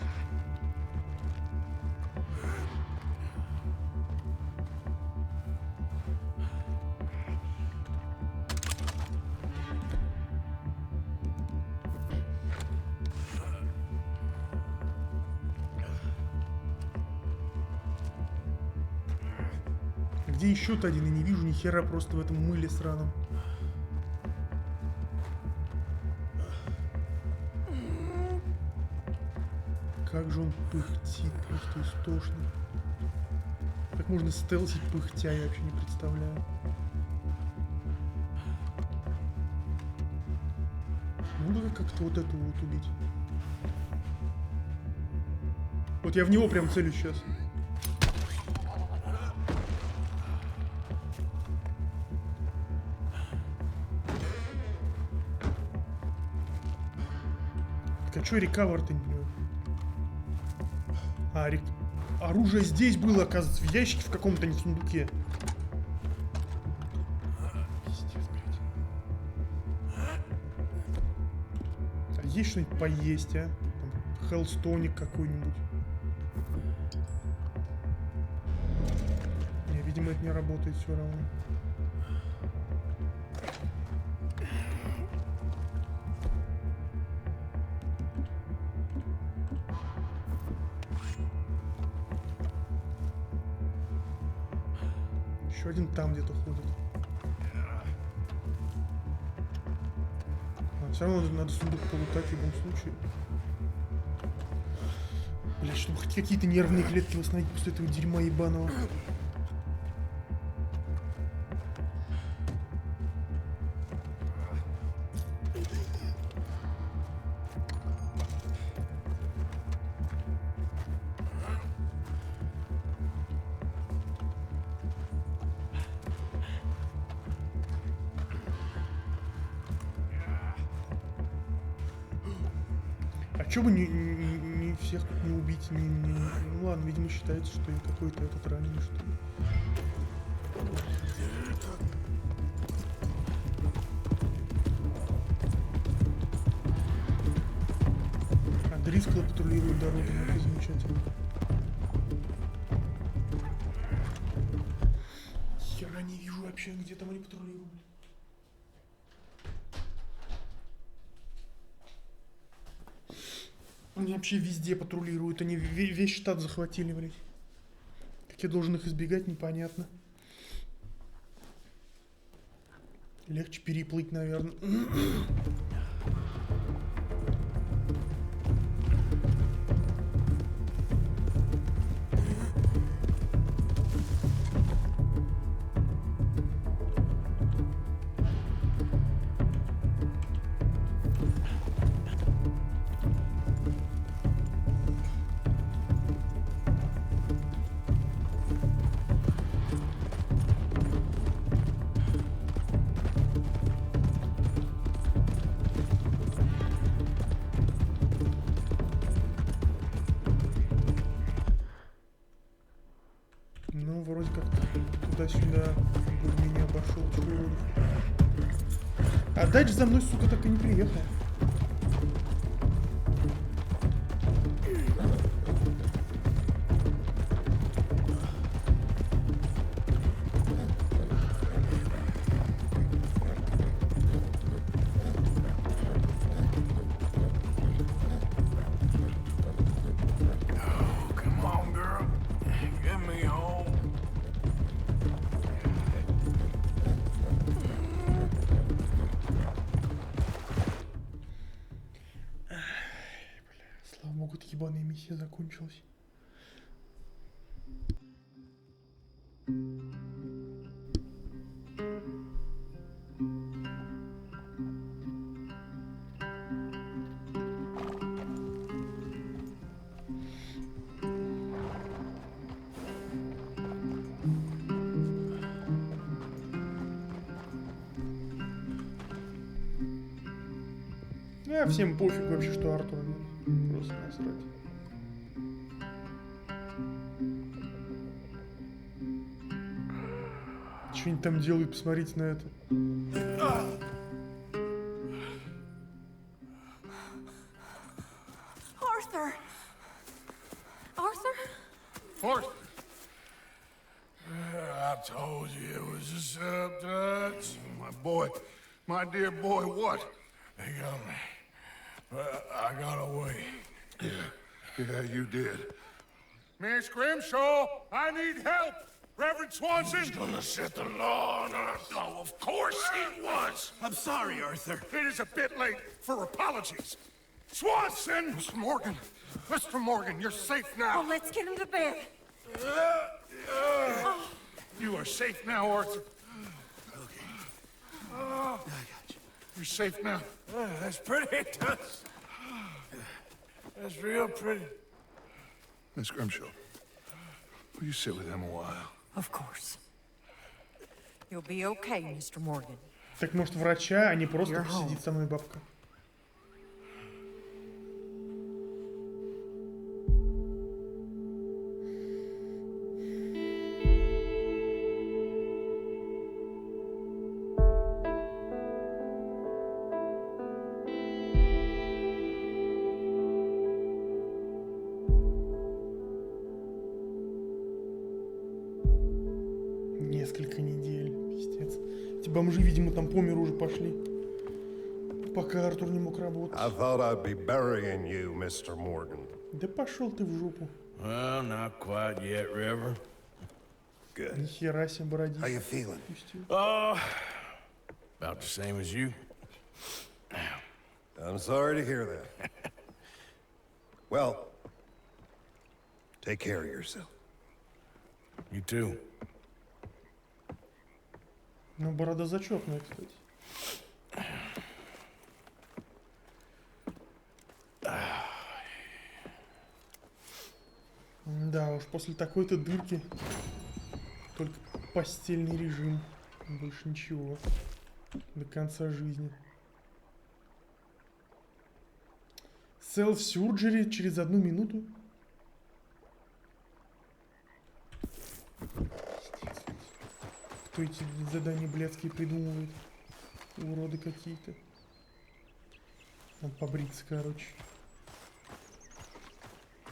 Где еще-то один? Я не вижу ни хера просто в этом мыле сраном. Как же он пыхтит, просто истошно. Как можно стелсить пыхтя, я вообще не представляю. Ну давай как-то вот эту вот убить. Вот я в него прям целюсь сейчас. Так а чё рекавер-то не понимаю? А, оружие здесь было, оказывается, в ящике в каком-то, не в сундуке. Пиздец, блядь. А есть что-нибудь поесть, а? Там, хелстоник какой-нибудь. Не, видимо, это не работает все равно. Еще один там где-то ходит. Все равно надо сундук полутать в любом случае. Блять, чтобы хоть какие-то нервные клетки восстановить после этого дерьма ебаного. А чё бы не всех тут не убить? Ну ладно, видимо, считается, что я какой-то этот раненый, что ли. А Дрискла патрулирует дорогу, это замечательно. Хера не вижу вообще, где там они патрулируют. Они вообще везде патрулируют, они весь штат захватили, блядь. Как я должен их избегать, непонятно. Легче переплыть, наверное. Ну, вроде как туда-сюда более-менее обошел. А дальше за мной, сука, так и не приехал. Слава богу, эта ебаная миссия закончилась. Всем пофиг вообще, что Артур. Просто насрать. Что они там делают, посмотрите на это. Arthur! Arthur? Arthur! I told you it was a setup, Dutch. My boy, my dear boy, what? They got me. But I got away. Yeah, you did. Miss Grimshaw, I need help! Reverend Swanson! He's gonna set the law on us. Oh, of course he was! I'm sorry, Arthur. It is a bit late for apologies. Swanson! Mr. Morgan! Mr. Morgan, you're safe now. Oh, let's get him to bed. You are safe now, Arthur. Okay. I got you. You're safe now. That's pretty, Tuss. That's real pretty. Miss Grimshaw, will you sit with him a while? Of course. You'll be okay, Mr. Morgan. Так может врача, а не просто посидит со мной бабка. Несколько недель, пиздец. Эти бомжи, видимо, там по миру уже пошли. Пока Артур не мог работать. I thought I'd be burying you, Mr. Morgan. Да пошел ты в жопу. Well, not quite yet, River. Good. Нихера себе, бородись. How you feeling? Oh, about the same as you. I'm sorry to hear that. Well, take care of yourself. You too. Ну, борода зачетная, кстати. Да уж, после такой-то дырки только постельный режим. Больше ничего. До конца жизни. Self-surgery через 1 минуту. Кто эти задания блядские придумывает? Уроды какие-то. Надо побриться, короче.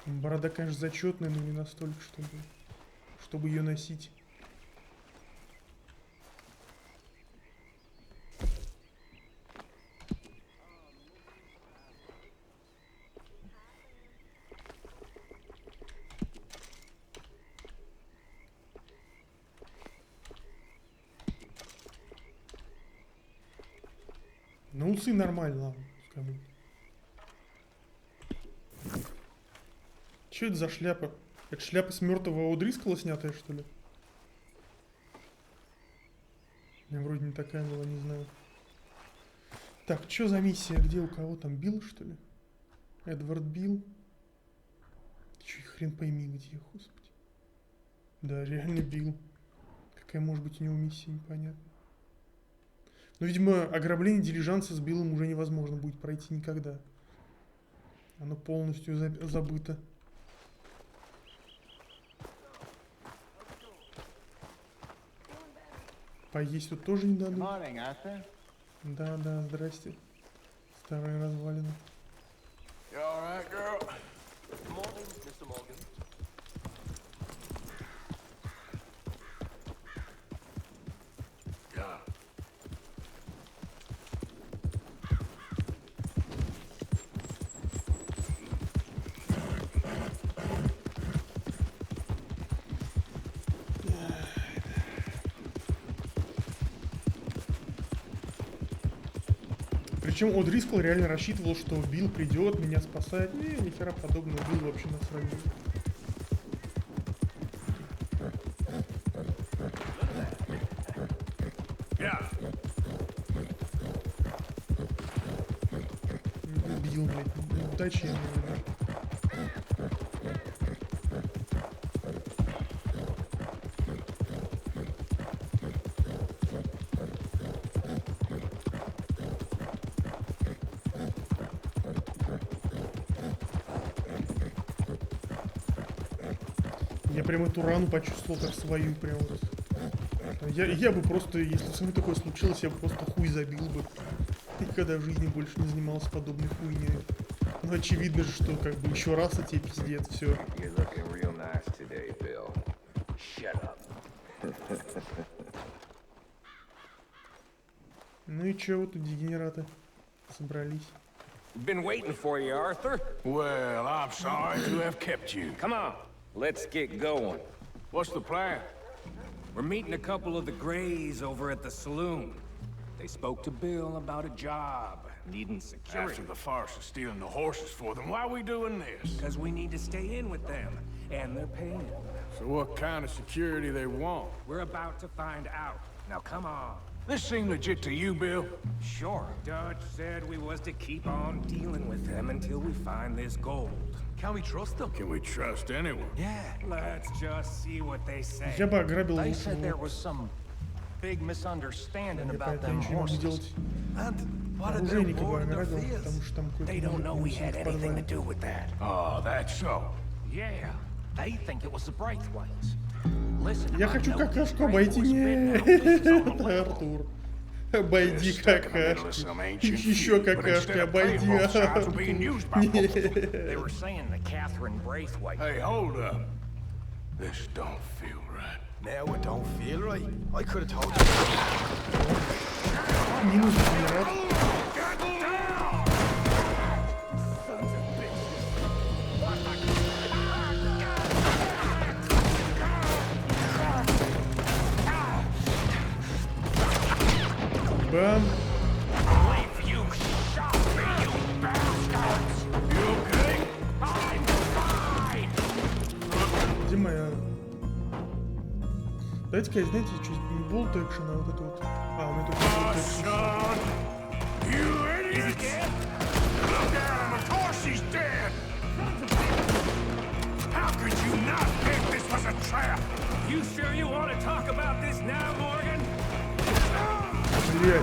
Борода, конечно, зачетная, но не настолько, чтобы ее носить. Ну, усы нормально, ладно, пускай будет. Что это за шляпа? Это шляпа с мертвого О'Дрискола снятая, что ли? У меня вроде не такая была, не знаю. Так, что за миссия? Где у кого там? Билл, что ли? Эдвард Билл? Че, хрен пойми где, господи. Да, реально Билл. Какая может быть у него миссия, непонятно. Но, видимо, ограбление дилижанса с Биллом уже невозможно будет пройти никогда. Оно полностью забыто. Поесть тут тоже не дадут. Да, да, здрасте. Старая развалина. Причем О'Дрискл реально рассчитывал, что Билл придет меня спасать. Ни хера подобного, Билл вообще насрать. Билл, блядь, удачи ему. Я прям эту рану почувствовал как свою, прям вот. Я бы просто, если со мной такое случилось, я бы просто хуй забил бы. Никогда в жизни больше не занимался подобной хуйней. Ну очевидно же, что как бы еще раз, а тебе пиздец, все. Ну и че вот тут дегенераты собрались? Been waiting for you, Arthur. Well, I'm sorry to have kept you. Come on, let's get going. What's the plan? We're meeting a couple of the Greys over at the saloon. They spoke to Bill about a job, needing security. After the farce of stealing the horses for them, why are we doing this? Because we need to stay in with them, and they're paying. So what kind of security they want? We're about to find out. Now come on. This seem legit to you, Bill? Sure. Dutch said we was to keep on dealing with them until we find this gold. Can we trust them? Can we trust anyone? Yeah. Let's just see what they say. Я бы ограбил They лучшего. said there was some big misunderstanding Я about поэтому them ничего не могу horses. сделать. And what did they Оружейника бы want in their ограбил, fields? потому что там They don't know we had anything to какой-то do with that. Oh, that's so. Yeah, they think it was the Braithwaites. Listen, Я I хочу know какашку these обойти. Braithwaites been now. This is on the Нет, level. Артур. Обойди какашки. Еще какашки, обойди, Артур. Нет. They were saying that Catherine Braithwaite. Hey, hold up. This don't feel right. Now it don't feel right. I could have told you. Минус генерал. Бам. Где моя... Давайте-ка, знаете, что не болт экшен, а вот это вот... А, у меня только болт экшен. You sure you want to talk about this now, Morgan? Блять.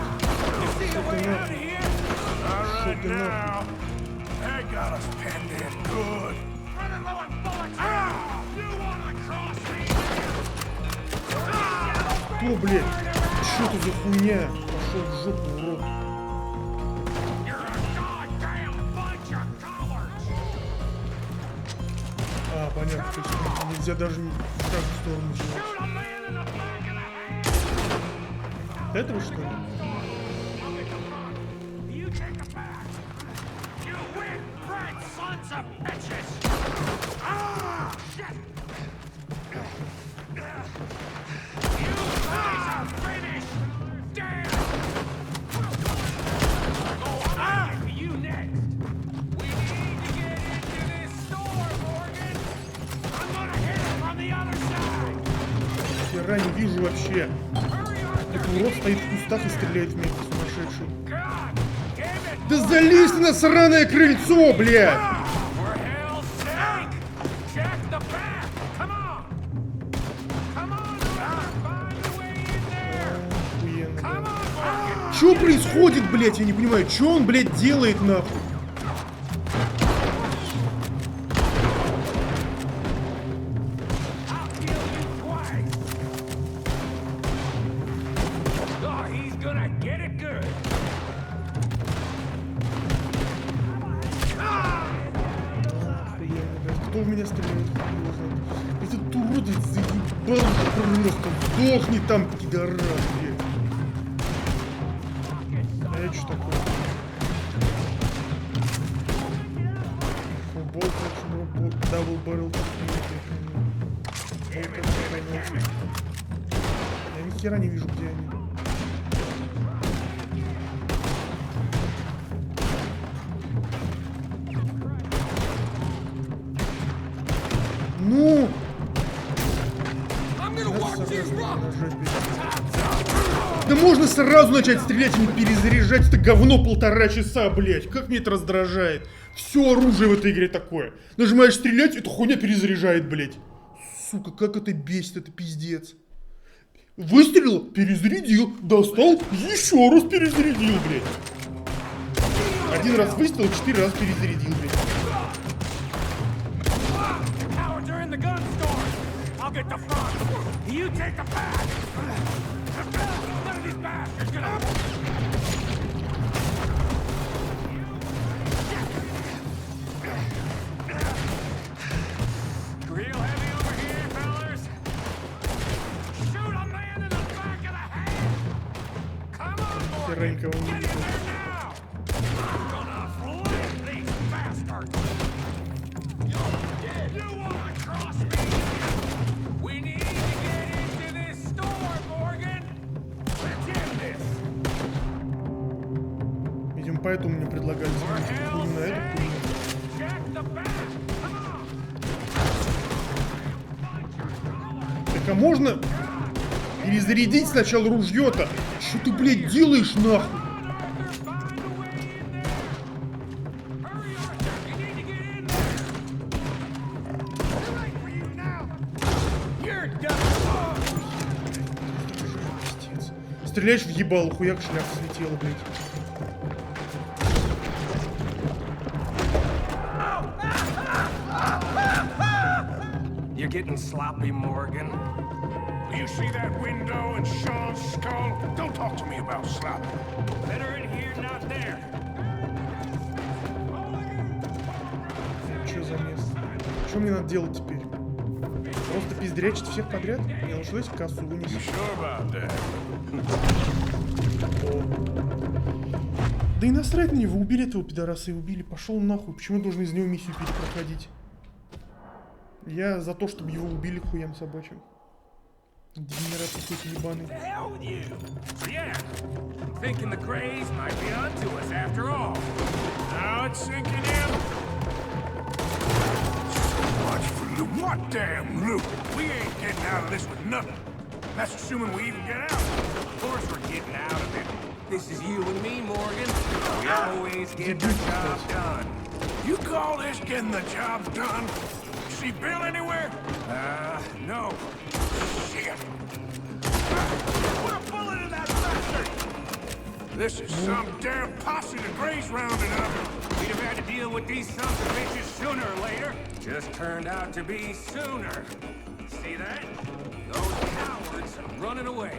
You see a way out of here? Alright now. They got us penned in good. Running low on bullets. Ah! You want to cross me? Кто, блядь? Что это за хуйня? Пошел в жопу, урод. А, понятно, то есть нельзя даже в каждую сторону сделать. Этого что ли? Хера не вижу вообще. Этот урод стоит в кустах и стреляет в меня, сумасшедший. Да залезь на сраное крыльцо, блядь! Что происходит, блядь? Я не понимаю, что он, блядь, делает, нахуй? Кто в меня стреляет? Этот урод заебал просто. Сдохни там, пидорас, блядь. А это что такое? Футбол, дабл баррел. Я ни хера не вижу, где они. Ну! Да можно сразу начать стрелять и не перезаряжать это говно 1,5 часа, блять. Как мне это раздражает. Все оружие в этой игре такое. Нажимаешь стрелять, эта хуйня перезаряжает, блять. Сука, как это бесит, это пиздец. Выстрелил, перезарядил, достал, еще раз перезарядил, блять. 1 раз выстрелил, 4 раза перезарядил, блять. Херенько он не видел. Видимо, поэтому мне предлагали сменить хуйню на эту хуйню. Так а можно перезарядить сначала ружье-то? Что ты, блядь, делаешь нахуй? Стреляешь в ебало, хуяк, шляпа слетела, блядь. You're getting sloppy, Morgan. You see that window and Sean's skull? Don't talk to me about slop. Better in here, not there. Что за место? Что мне надо делать теперь? Просто пиздрячить всех подряд? Мне лучше здесь кассу вынести. Да и насрать на него, убили этого пидораса и убили. Пошел нахуй. Почему я должен из него миссию перепроходить? Я за то, чтобы его убили хуям собачьим. Дегенерат какой-то ебаный. Yeah, thinking the Greys might be onto us after all. Now it's sinking in. So much for loot. What damn loot? We ain't getting out of this with nothing. That's assuming we even get out. Of course we're getting out of it. This is you and me, Morgan. We always get the job done. You call this getting the job done? See Bill anywhere? No. Shit. Put a bullet in that bastard! This is some damn posse the Greys rounded up. We'd have had to deal with these sons of bitches sooner or later. Just turned out to be sooner. See that? Those cowards running away.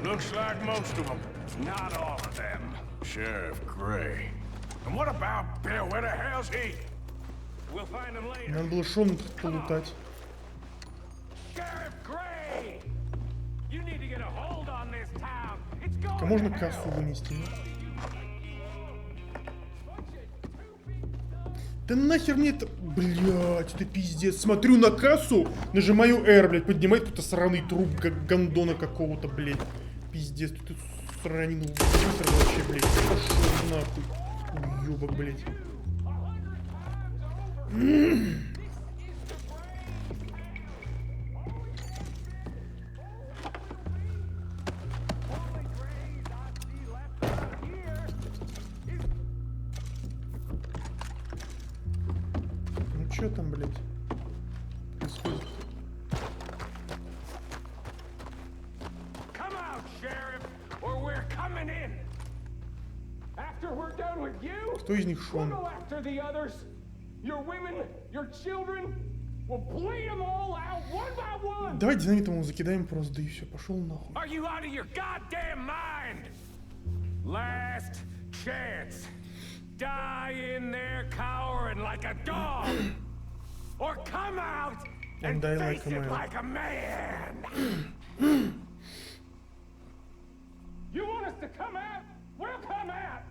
Looks like most of them. Not all of them. Sheriff Gray. And what about Bill? Where the hell's he? We'll find him later. Надо было Шона полутать. Sheriff Gray! You need to get a hold on this town. It's going А можно кассу вынести? Нет? Да нахер мне это... Блять, это пиздец. Смотрю на кассу, нажимаю R, блядь, поднимает кто-то сраный труп гандона какого-то, блядь. Пиздец, тут сранину высрал вообще, блядь. Пошел нахуй. Уёбок, блядь. Ну чё там, блядь, происходит? Come out, Sheriff, or we're coming in. After we're done with you, Кто из них Шон? we'll go after the others. Your women, your children, we'll bleed them all out one by one. Давай динамитом его закидаем просто, да и все, пошел нахуй. Are you out of your goddamn mind? Last chance. Die in there cowering like a dog. Or come out and die face like a it man. like a man. You want us to come out? We'll come out.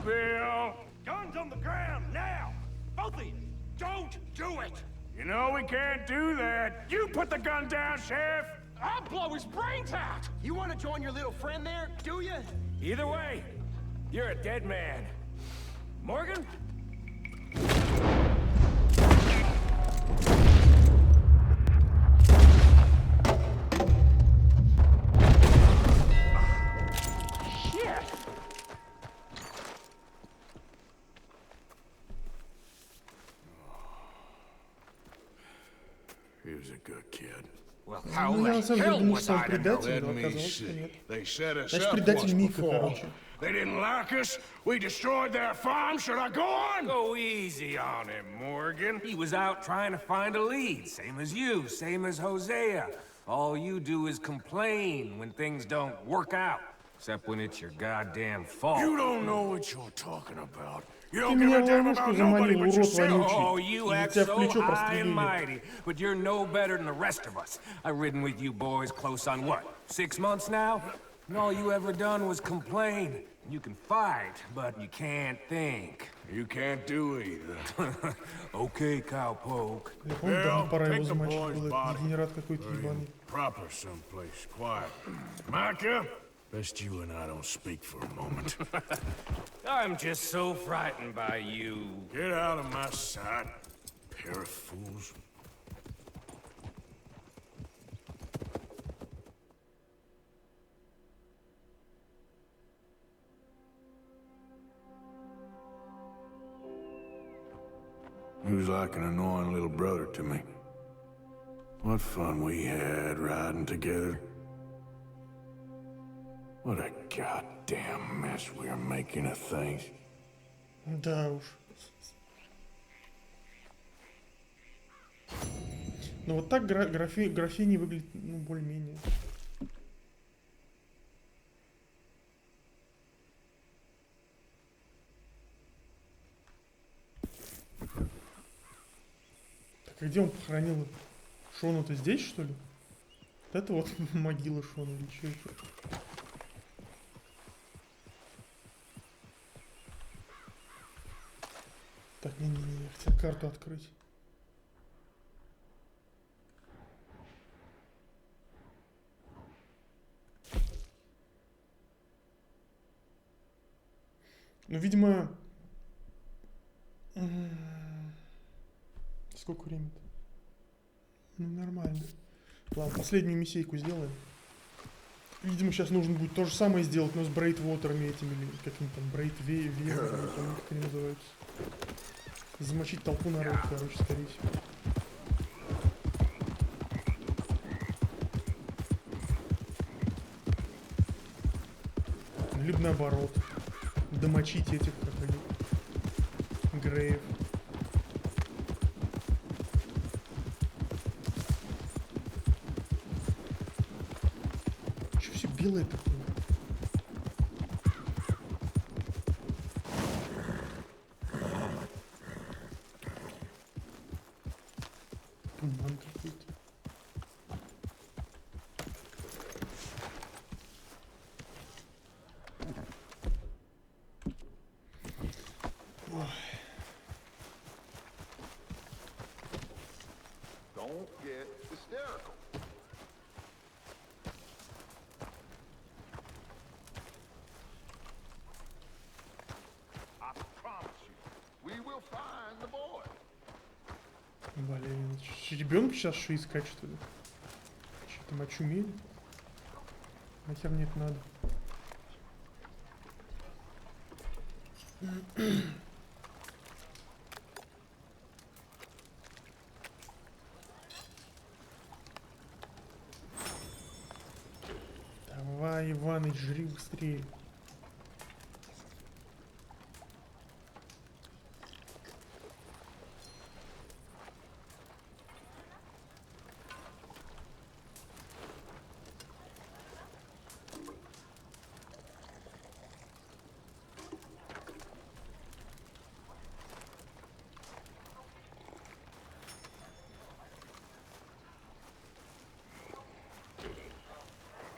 Bill. Guns on the ground now. Both of you. Don't do it. You know we can't do that. You put the gun down, Sheriff. I'll blow his brains out. You want to join your little friend there, do you? Either way, you're a dead man. Morgan? He was a good kid. Well, Ну, how я на the самом деле hell думал, was что он I to know? предатель, Let но me оказалось, что нет. see. They set us Значит, up предатель once Мика, before. короче. They didn't like us. We destroyed their farm. Should I go on? Go easy on him, Morgan. He was out trying to find a lead, same as you, same as Hosea. All you do is complain when things don't work out, except when it's your goddamn fault. You don't know what you're talking about. You Ты don't give меня a в damn ловушку about nobody заманил, but урод yourself. Oh, вонючий. you Из-за act тебя в so плечо high and прострелили. mighty, but you're no better than the rest of us. I've ridden with you boys close on what, 6 months now? And all you ever done was complain. You can fight, but you can't think. You can't do either. Okay, cowpoke. Я помню, давно пора его take the замочить boy's было. body. Дегенерат какой-то ебаный. Proper someplace, quiet. Micah, best you and I don't speak for a moment. I'm just so frightened by you. Get out of my sight, pair of fools. He was like an annoying little brother to me. What fun we had riding together. What a goddamn mess we are making of things. Да уж. Ну вот так графиня выглядит, ну, более-менее. Так, а где он похоронил Шону-то? Здесь, что ли? Вот это вот могила Шона или что это? Так, не-не-не, я хотел карту открыть. Ну, видимо... Сколько времени-то? Ну, нормально. Ладно, последнюю миссейку сделаем. Видимо, сейчас нужно будет то же самое сделать, но с брейт-вотерами этими, или как-нибудь там, брейт-веерами, как они называются. Замочить толпу народа, короче, скорее всего. Либо наоборот. Домочить этих, как они, Греев. Че все белое такое? Туман какой-то. Don't get hysterical. I promise you, we will find the boy. Блин, ребенка сейчас что искать, что ли? Что там очумели? Нахер мне это надо? Давай, Иваныч, жри быстрее.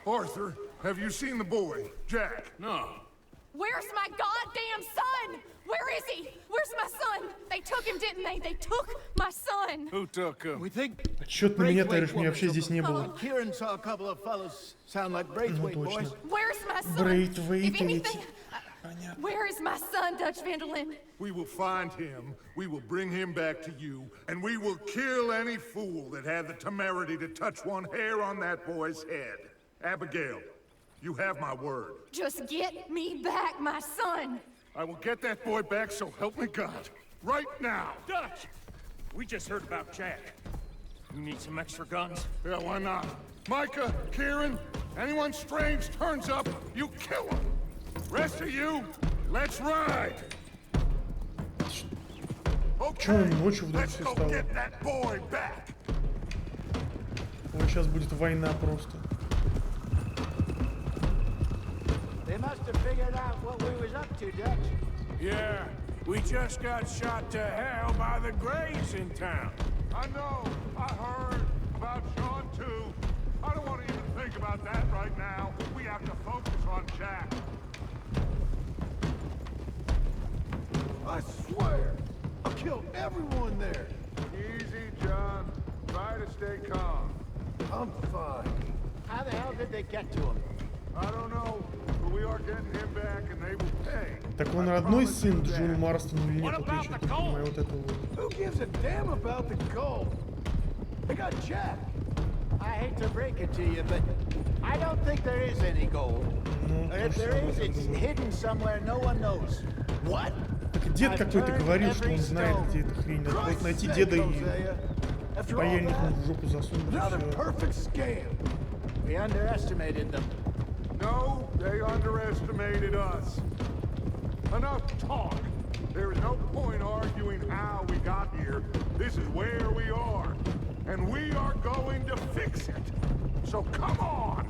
Arthur, have you seen the boy, Jack? No. Where's my goddamn son? Where is he? Where's my son? They took him, didn't they? They took my son. Who took him? We think А чё ты на меня таришь? Меня вообще здесь не было. Kieran saw a couple of fellows sound like Braithwaite Ну boys. точно. Where's my son? Braithwaite If anything, эти. Понятно. where is my son, Dutch Vanderlyn? We will find him, we will bring him back to you, and we will kill any fool that had the temerity to touch one hair on that boy's head. Abigail, you have my word. Just get me back my son. I will get that boy back, so help me God. Right now. Dutch! We just heard about Jack. You need some extra guns? Yeah, why not? Micah, Kieran, anyone strange turns up, you kill him. Rest of you, let's ride. Чё он ночью вдруг все стало? Ой, сейчас будет война просто. They must have figured out what we was up to, Dutch. Yeah, we just got shot to hell by the Greys in town. I know, I heard about Sean too. I don't want to even think about that right now. We have to focus on Jack. I swear, I killed everyone there. Easy, John. Try to stay calm. I'm fine. How the hell did they get to him? I don't know, but we are getting him back and they will pay. Так он родной сын Джону Марстону или нет? Вот я что-то не понимаю вот этого вот. Who gives a damn about the gold? They got Jack. I hate to break it to you, but I don't think there is any gold. If there is, it's hidden somewhere no one knows. What? Так дед какой-то говорил, что он знает, где эта хрень. Надо вот найти деда и паяльник в жопу засунуть. We underestimated them. No, they underestimated us. Enough talk. There is no point arguing how we got here. This is where we are. And we are going to fix it. So come on!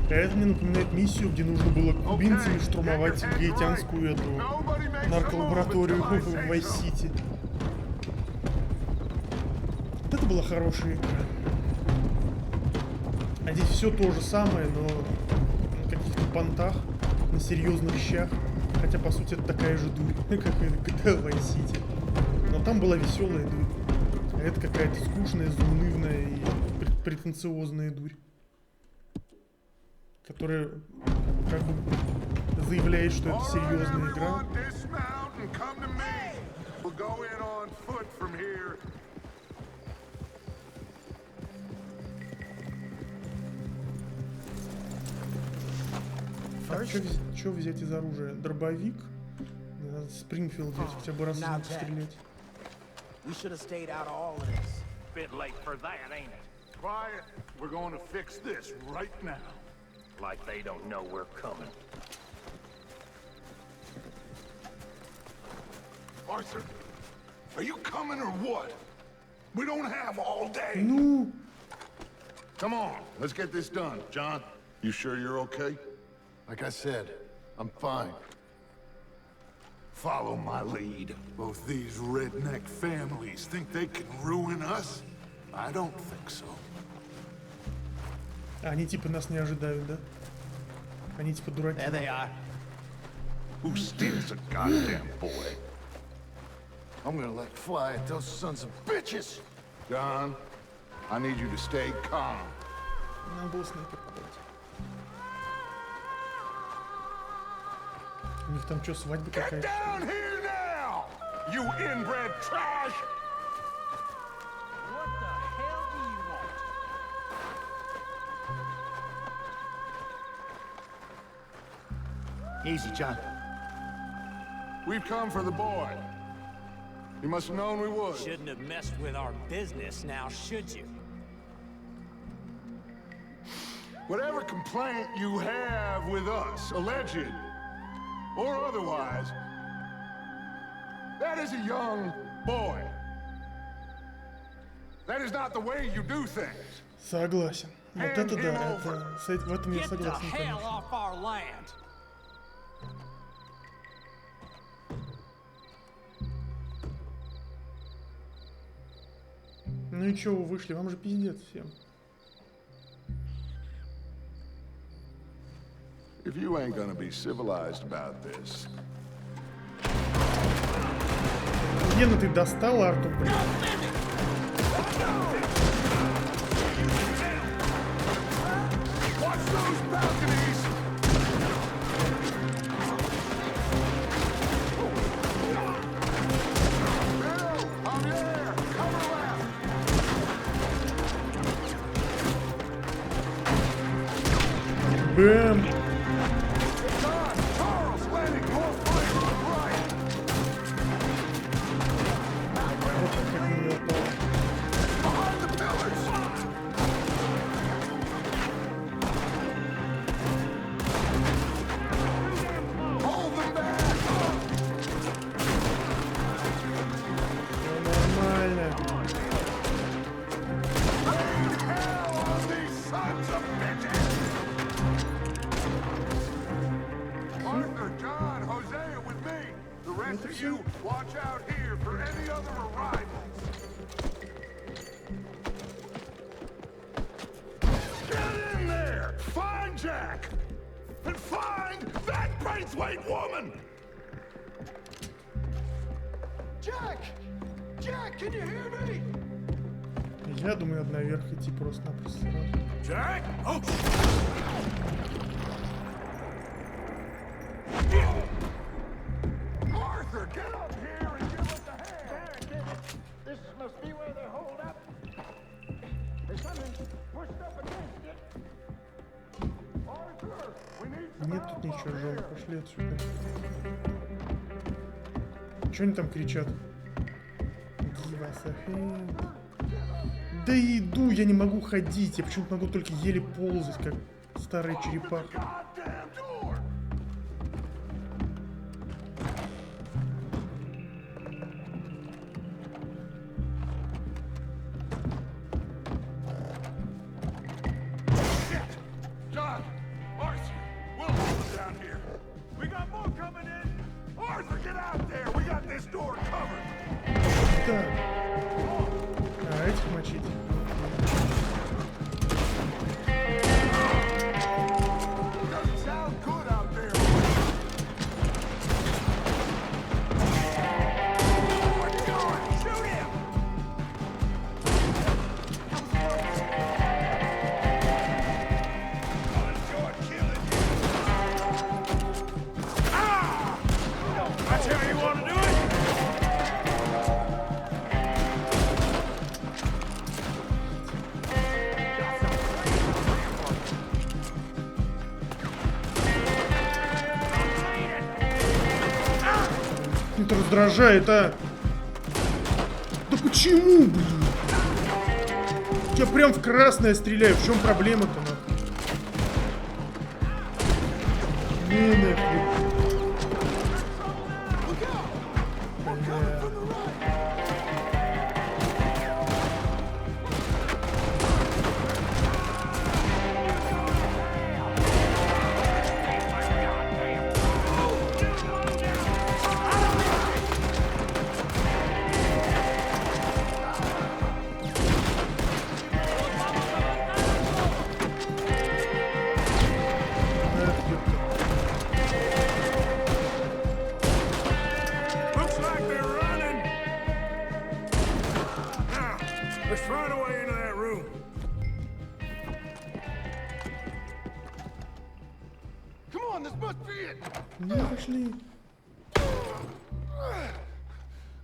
Это мне напоминает миссию, где нужно было кубинцами штурмовать гаитянскую эту нарколабораторию в Вайс-Сити. Вот это была хорошая игра. А здесь все то же самое, но на каких-то понтах, на серьезных щах. Хотя, по сути, это такая же дурь, как и GTA Vice City. Но там была веселая дурь. А это какая-то скучная, заунывная и претенциозная дурь. Которая как бы заявляет, что это серьезная игра. Так, что взять из оружия? Дробовик? Надо Спрингфилд взять, хотя бы раз из него пострелять. We should have stayed out of all of this. Bit late for that, ain't it? Quiet. We're going to fix this right now. Like they don't know we're coming. Arthur, are you coming or what? We don't have all day. No. Come on, let's get this done. John, you sure you're okay? Like I said, I'm fine. Follow my lead. Both these redneck families think they can ruin us? I don't think so. Они типа нас не ожидают, да? Они типа дураки. There they are. Who steals a goddamn boy? I'm gonna let fly at those sons of bitches. John, I need you to stay calm. Надо было снайперку брать. У них там что, свадьба какая-то? Get down here now, you inbred trash! What the hell do you want? Easy, John. We've come for the boy. You must have known we would. Shouldn't have messed with our business now, should you? Whatever complaint you have with us, alleged or otherwise, that is a young boy. That is not the way you do things. Согласен. Вот это да, это, в этом я согласен, конечно. Ну и чё вы вышли? Вам же пиздец всем. If you ain't gonna be civilized about this. Гена, ты достал, Артур, блин. Watch those balconies! Бэм! of you, watch out here for any other arrivals. Get in there! Find Jack! And find that Braithwaite woman! Jack! Jack, can you hear me? Я думаю, надо наверх идти просто-напросто сразу. Jack? Oh! Arthur, get up here and give us a hand! This must be where they're holed up. There's something pushed up against it. Arthur, we need Нет тут ничего, Жон, пошли отсюда. Чё они там кричат? Give us a hand. Да иду, я не могу ходить, я почему-то могу только еле ползать, как старая черепаха. John, Arthur, we'll hold them down here. We got more coming in. Arthur, get out there. We got this door covered. Так. А, этих мочить. Doesn't sound good out there. What you doing? Shoot him! That's how you want to do it? Это раздражает, а! Да почему, блин? Я прям в красное стреляю, в чем проблема-то, нахуй? Не, нахуй. Looks like they're running. Now, let's find a way into that room. Come on, this must be it. Не пошли.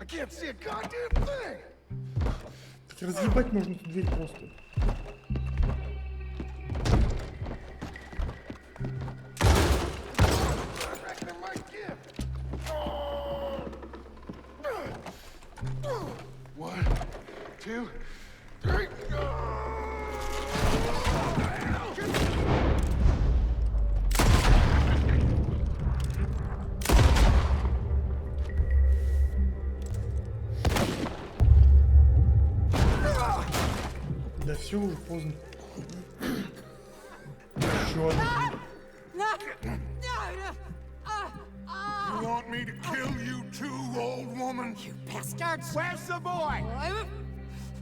I can't see a goddamn thing. Так разъебать можно эту дверь просто. One, two, three. Да все уже поздно. Еще одна дверь. You want me to kill you too, old woman? You bastards! Where's the boy?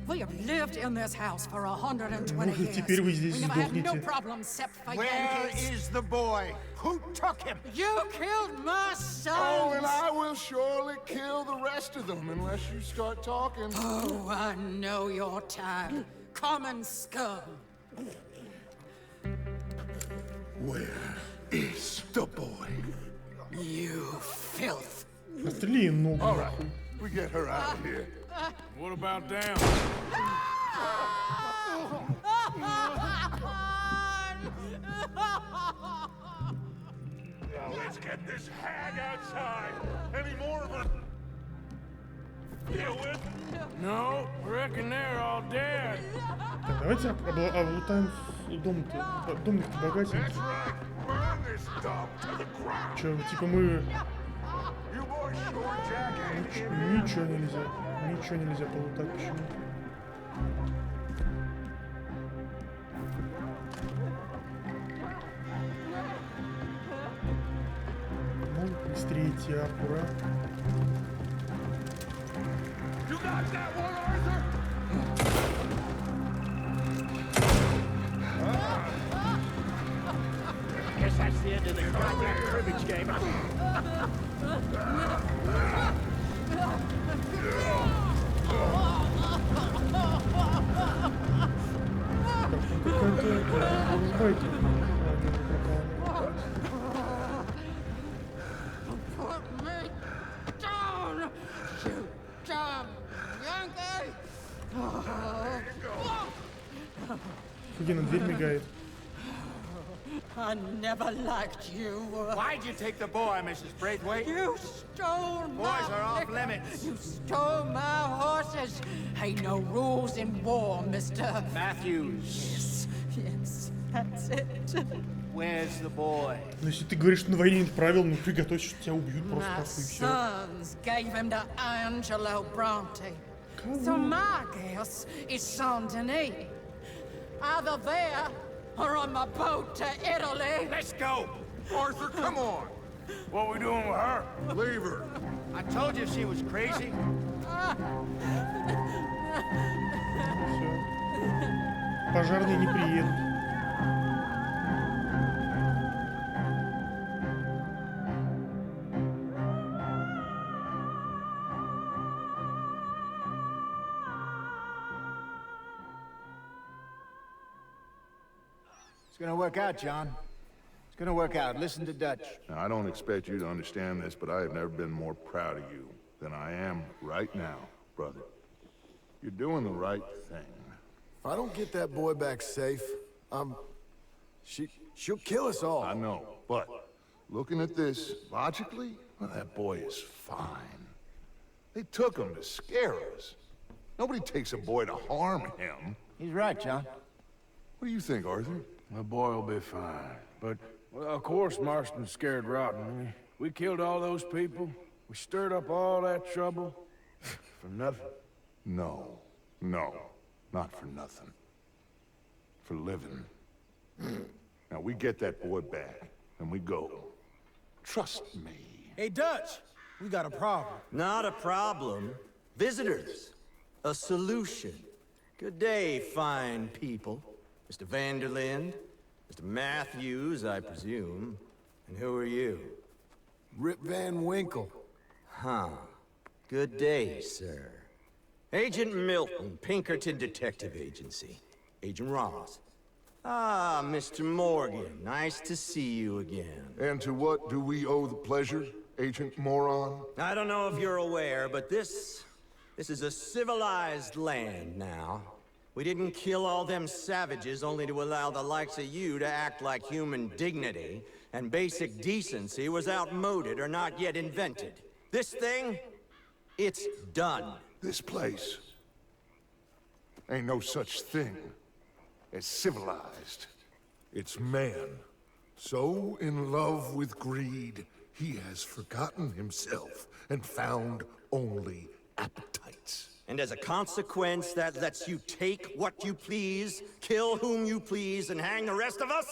We have lived in this house for 120 Ну, years. теперь вы здесь We never had no сдохнете. problems except for Where Yankees. is the boy? Who took him? You killed my son! Oh, and I will surely kill the rest of them unless you start talking. Oh, I know your type. Common scum. Where is the boy? You filth. Прострели ей ногу. All right, we get her out of here. What about down? Now let's get this hag outside. Any more of her? Deal with? No, reckon they're all dead. Так, давайте облутаем дом-то. Дом-то богатенький. That's right. Burn this dump to the ground. Че, типа мы... You boys sure Jack ain't in here? Ничего нельзя. Ничего нельзя полутать почему-то. Ну, быстрее идти, аккуратно. Not that one, Arthur! Guess that's the end of the goddamn cribbage game. Put me down, you dumb Yankee! Офигенно, дверь мигает. I never liked you. Why'd you take the boy, Mrs. Braithwaite? You stole my... Boys are off limits. You stole my horses. Ain't no rules in war, Mr. Matthews. Yes, that's it. Where's the boy? Но если ты говоришь, что на войне нет правил, ну приготовься, что тебя убьют просто My нахуй и все. sons gave him to Angelo Bronte. So my guess is Saint-Denis. Either there or on my boat to Italy. Let's go! Arthur, come on! What we doing with her? Leave her. I told you she was crazy. Все. Пожарные не приедут. It's gonna work out, John. It's gonna work out. Listen to Dutch. Now, I don't expect you to understand this, but I have never been more proud of you than I am right now, brother. You're doing the right thing. If I don't get that boy back safe, she'll kill us all. I know, but looking at this logically, well, that boy is fine. They took him to scare us. Nobody takes a boy to harm him. He's right, John. What do you think, Arthur? The boy will be fine. But, well, of course Marston's scared rotten. I mean, we killed all those people. We stirred up all that trouble. For nothing. No, not for nothing. For living. Now, we get that boy back, and we go. Trust me. Hey, Dutch, we got a problem. Not a problem. Visitors. A solution. Good day, fine people. Mr. Vanderlinde, Mr. Matthews, I presume. And who are you? Rip Van Winkle. Huh. Good day, sir. Agent Milton, Pinkerton Detective Agency. Agent Ross. Ah, Mr. Morgan, nice to see you again. And to what do we owe the pleasure, Agent Moron? I don't know if you're aware, but this is a civilized land now. We didn't kill all them savages only to allow the likes of you to act like human dignity, and basic decency was outmoded or not yet invented. This thing, it's done. This place ain't no such thing as civilized. It's man, so in love with greed, he has forgotten himself and found only appetites. And as a consequence, that lets you take what you please, kill whom you please, and hang the rest of us?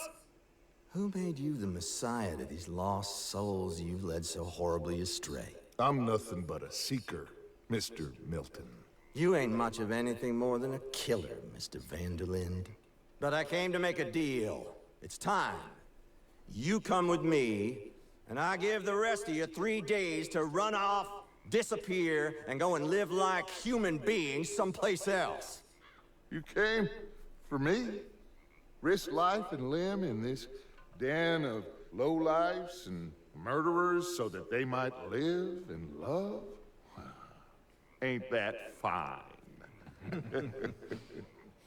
Who made you the messiah to these lost souls you've led so horribly astray? I'm nothing but a seeker, Mr. Milton. You ain't much of anything more than a killer, Mr. Vanderlinde. But I came to make a deal. It's time. You come with me, and I give the rest of you 3 days to run off, disappear, and go and live like human beings someplace else. You came for me? Risk life and limb in this den of lowlifes and murderers so that they might live and love? Ain't that fine?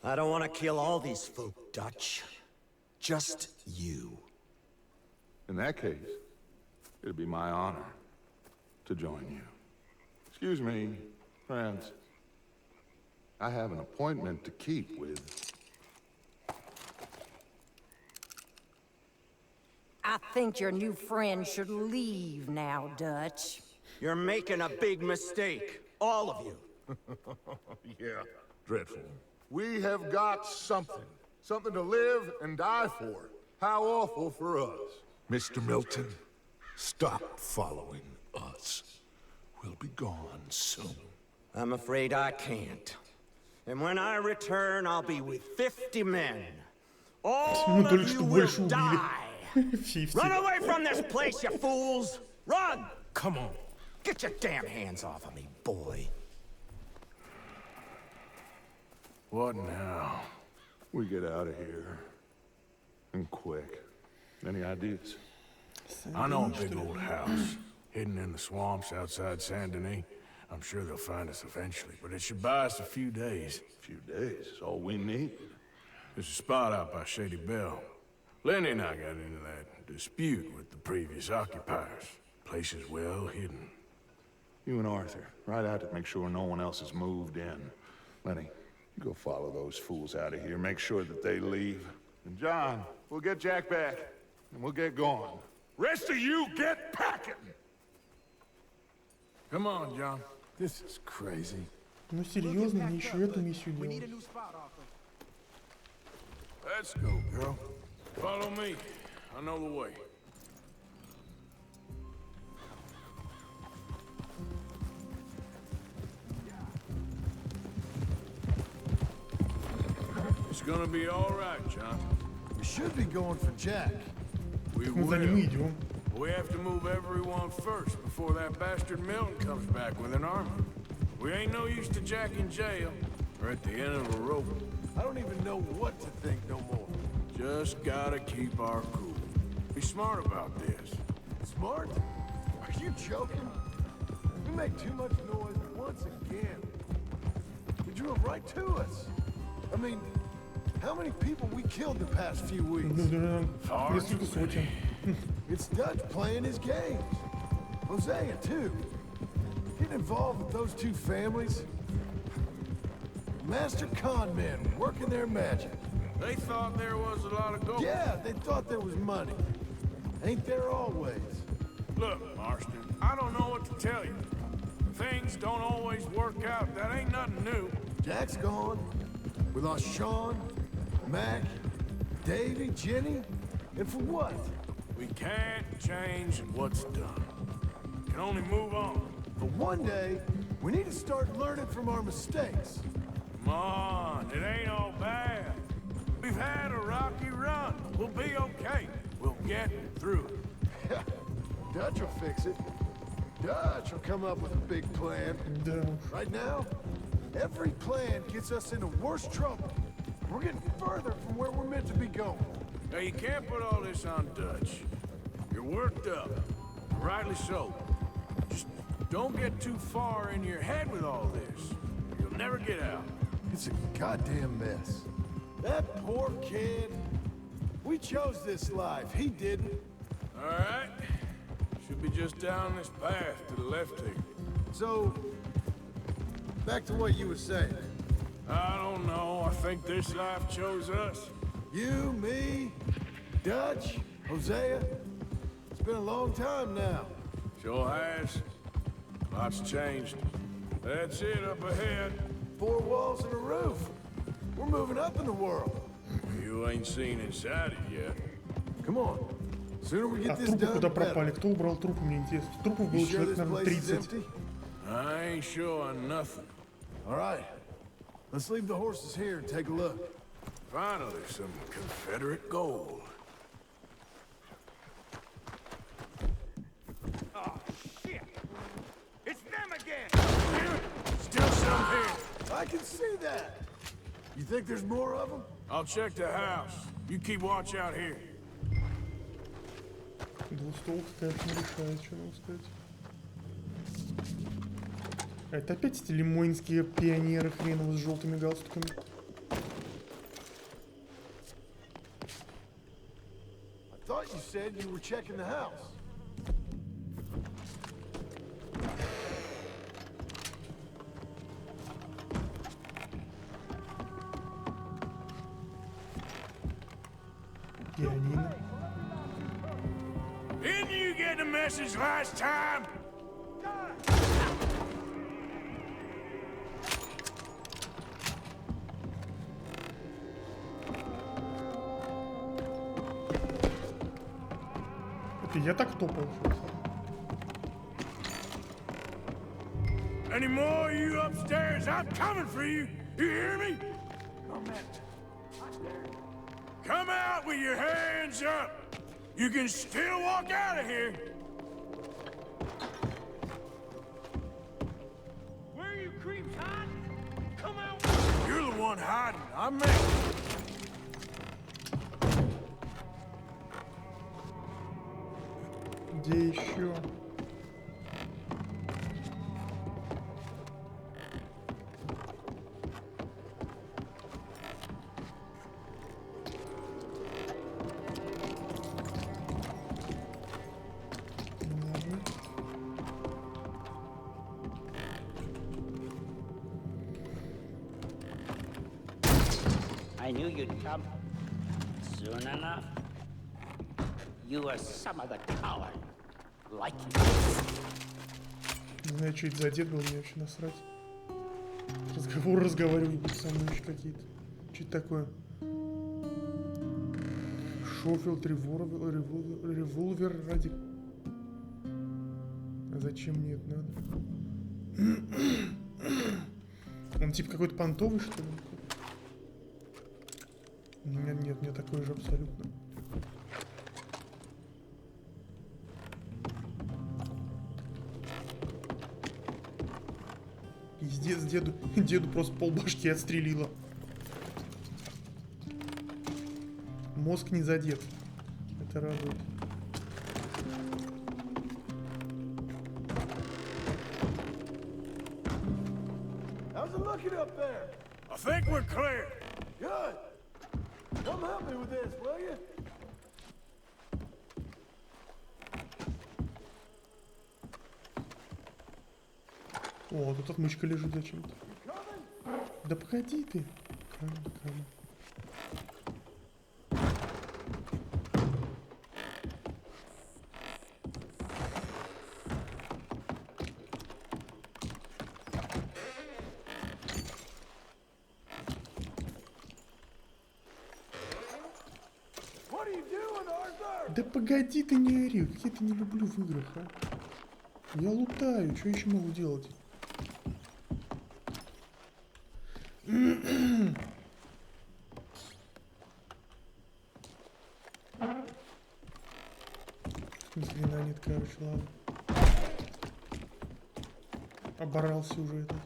I don't want to kill all these folk, Dutch. Just you. In that case, it'd be my honor to join you. Excuse me, friends. I have an appointment to keep with... I think your new friend should leave now, Dutch. You're making a big mistake. All of you. Yeah, dreadful. We have got something. Something to live and die for. How awful for us. Mr. Milton, stop following us. We'll be gone soon. I'm afraid I can't. And when I return, I'll be with 50 men. All of you will die. Run away from this place, you fools! Run! Come on. Get your damn hands off of me, boy. What now? We get out of here. And quick. Any ideas? I know a big old house, hidden in the swamps outside Saint Denis. I'm sure they'll find us eventually, but it should buy us a few days. A few days is all we need. There's a spot out by Shady Bell. Lenny and I got into that dispute with the previous occupiers. Place is well hidden. You and Arthur, ride out to make sure no one else has moved in. Lenny, you go follow those fools out of here. Make sure that they leave. And John, we'll get Jack back, and we'll get going. Rest of you, get packing! Come on, John. This is crazy. Ну серьезно, мне еще эту миссию делать. Let's go, girl. Follow me. I know the way. It's gonna be all right, John. We should be going for Jack. We Мы за ним идем. We have to move everyone first before that bastard Milton comes back with an army. We ain't no use to Jack in jail or at the end of a rope. I don't even know what to think no more. Just gotta keep our cool. Be smart about this. Smart? Are you joking? We make too much noise once again. He drove right to us. I mean, how many people we killed the past few weeks? Несколько сотен. It's Dutch playing his games. Hosea, too. Getting involved with those two families. Master con men working their magic. They thought there was a lot of gold. Yeah, they thought there was money. Ain't there always? Look, Marston, I don't know what to tell you. Things don't always work out. That ain't nothing new. Jack's gone. We lost Sean, Mac, Davy, Jenny. And for what? We can't change what's done. Can only move on. But one day, we need to start learning from our mistakes. Come on, it ain't all bad. We've had a rocky run. We'll be okay. We'll get through it. Dutch will fix it. Dutch will come up with a big plan. Да. Right now, every plan gets us into worse trouble. We're getting further from where we're meant to be going. Now, you can't put all this on Dutch. You're worked up. Rightly so. Just don't get too far in your head with all this. You'll never get out. It's a goddamn mess. That poor kid. We chose this life. He didn't. All right. Should be just down this path to the left here. So, back to what you were saying. I don't know. I think this life chose us. You, me, Dutch, Hosea. It's been a long time now. Sure has. Lots changed. That's it up ahead. 4 walls and a roof. We're moving up in the world. You ain't seen inside it yet. Come on. Sooner we А get this трупы done, куда the better. пропали? Кто убрал трупы, мне интересно. Трупов было You sure человек, this наверное, place is 30. empty? I ain't sure on nothing. All right. Let's leave the horses here and take a look. Finally, some Confederate gold. Oh, shit! It's them again! Still some here. I can see that. You think there's more of them? I'll check the house. You keep watch out here. Двустволка, конечно, решает, что нам сказать. Это опять эти лимонские пионеры хреновы с желтыми галстуками. I thought you said you were checking the house. Пианино. Didn't you get the message last time? Это я так топал. Any more of you upstairs, I'm coming for you. You hear me? Come out with your hands up. You can still walk out of here. Where are you creeps hiding? Come out! You're the one hiding. I'm me. Где еще? I knew you'd come. Soon enough. You are some of the coward. Like you. Не знаю, что это за дед был, мне вообще насрать. Разговаривать будут со мной еще какие-то. Что это такое? Шофилд, револьвер ради... А зачем мне это надо? Он типа какой-то понтовый, что ли? Нет, мне такой же абсолютно. Пиздец, деду просто полбашки отстрелило. Мозг не задет. Это радует. How's it looking up there? I think we're clear. Good. Come help me with this, will you? О, тут отмычка лежит зачем-то. Да погоди ты. Да погоди ты, не ори, как я это не люблю в играх, а. Я лутаю, что еще могу делать? Ни хрена нет, короче, ладно. Оборался уже этот.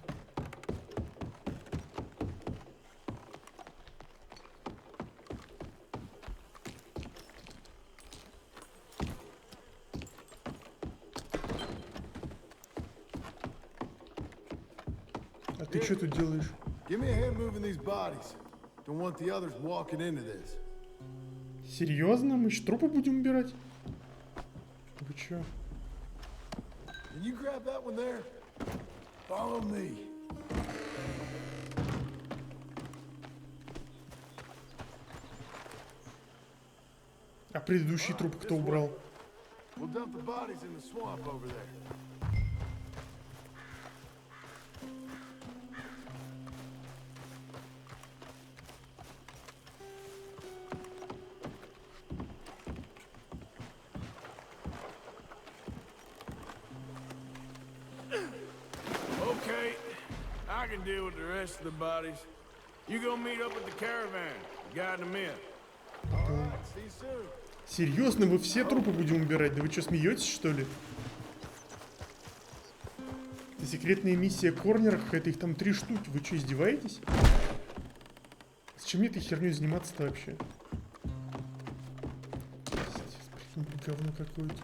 А ты что тут делаешь? Give me a hand moving these bodies. Don't want the others walking into this. Серьезно? Мы еще трупы будем убирать? Вы чё? Can you grab that one there? Follow me. А предыдущий труп кто убрал? We'll dump the bodies in the swamp over there. Okay, I can deal with the rest of the bodies. You go meet up with the caravan, guide them in. All right, see you soon. Серьезно, вы все трупы будем убирать? Да вы что, смеетесь, что ли? Это секретная миссия Корнера какая-то, их там 3 штуки. Вы что, издеваетесь? Зачем мне этой херней заниматься-то вообще? Пиздец, говно какое-то.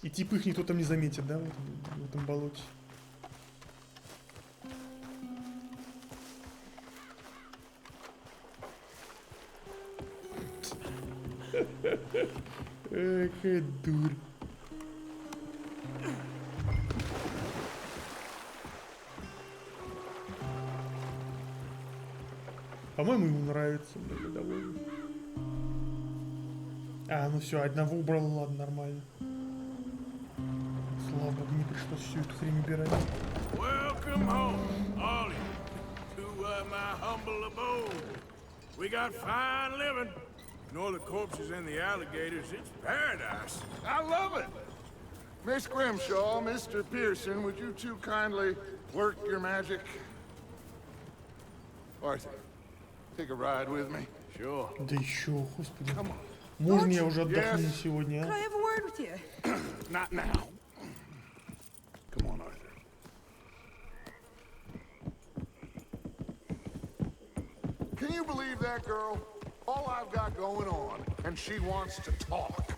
И типа их никто там не заметит, да, в этом болоте. Какая дурь. По-моему, ему нравится, я доволен. А, ну все, одного убрал, ладно, нормально. Слава богу, не пришлось всю эту хрень убирать. Well, Welcome home, all of you, to my humble abode. We got fine living. Ignore the corpses and the alligators. It's paradise. I love it. Miss Grimshaw, Mr. Pearson, would you two kindly work your magic? Arthur, take a ride with me. Sure. Да еще, господи. Можно я уже отдохну сегодня, Could I а? have a word with you? Not now. Come on, Arthur. Can you believe that girl? All I've got going on, and she wants to talk.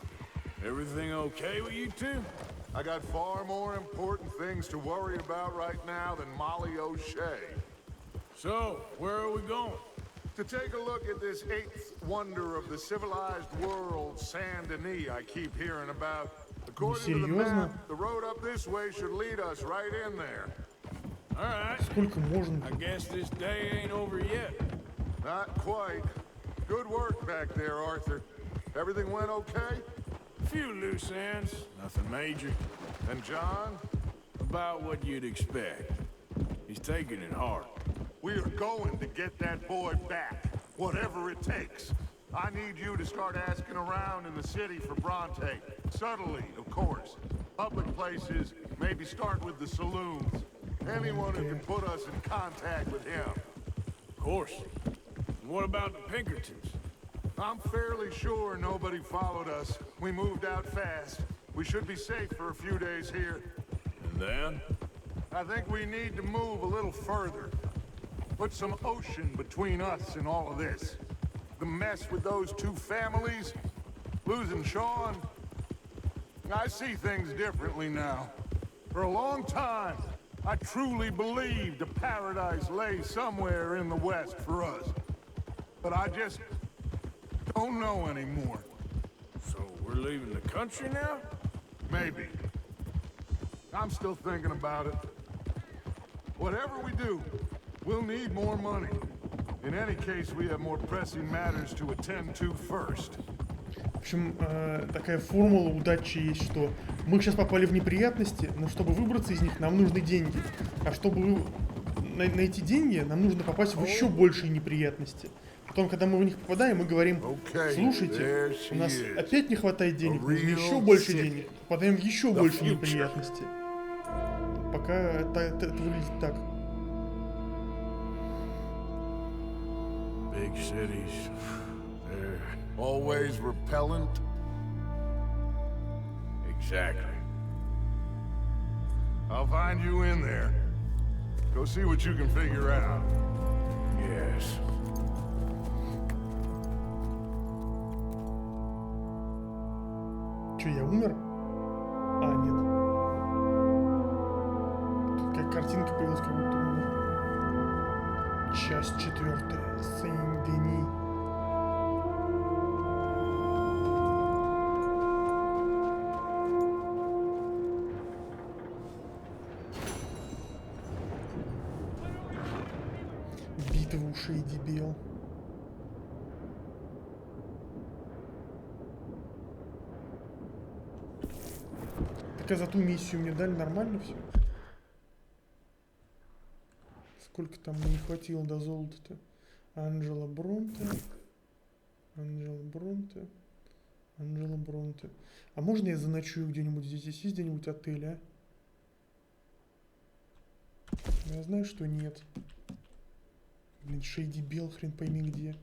Everything okay with you two? I got far more important things to worry about right now than Molly O'Shea. So, where are we going? To take a look at this eighth wonder of the civilized world, Saint Denis, I keep hearing about. According to the map, the road up this way should lead us right in there. All right. Сколько можно? I guess this day ain't over yet. Not quite. Good work back there, Arthur. Everything went okay? A few loose ends, nothing major. And John? About what you'd expect. He's taking it hard. We are going to get that boy back, whatever it takes. I need you to start asking around in the city for Bronte. Subtly, of course. Public places, maybe start with the saloons. Anyone who can put us in contact with him. Of course. And what about the Pinkertons? I'm fairly sure nobody followed us. We moved out fast. We should be safe for a few days here. And then? I think we need to move a little further. Put some ocean between us and all of this. The mess with those two families, losing Sean. I see things differently now. For a long time, I truly believed a paradise lay somewhere in the West for us. But I just don't know anymore. So we're leaving the country now? Maybe. I'm still thinking about it. Whatever we do, we'll need more money. In any case, we have more pressing matters to attend to first. В общем, такая формула удачи есть, что мы сейчас попали в неприятности, но чтобы выбраться из них, нам нужны деньги. А чтобы найти деньги, нам нужно попасть в еще большие неприятности. Потом, когда мы в них попадаем, мы говорим: слушайте, у нас опять не хватает денег, нужно еще больше денег. Попадаем в еще больше неприятностей. Пока это выглядит так. Big cities, they're always repellent. Exactly. I'll find you in there. Go see what you can figure out. Yes. Че, я умер? А, нет. Тут как картинка появилась, как будто умер. Часть 4. Сен-Дени. Битва у Шейди Бел. Так а за ту миссию мне дали нормально все? Сколько там мне не хватило до золота-то? Анджела Бронте. Анджела Бронте. Анджела Бронте. А можно я заночую где-нибудь здесь? Здесь есть где-нибудь отель, а? Я знаю, что нет. Блин, Шейди Бел, хрен пойми где.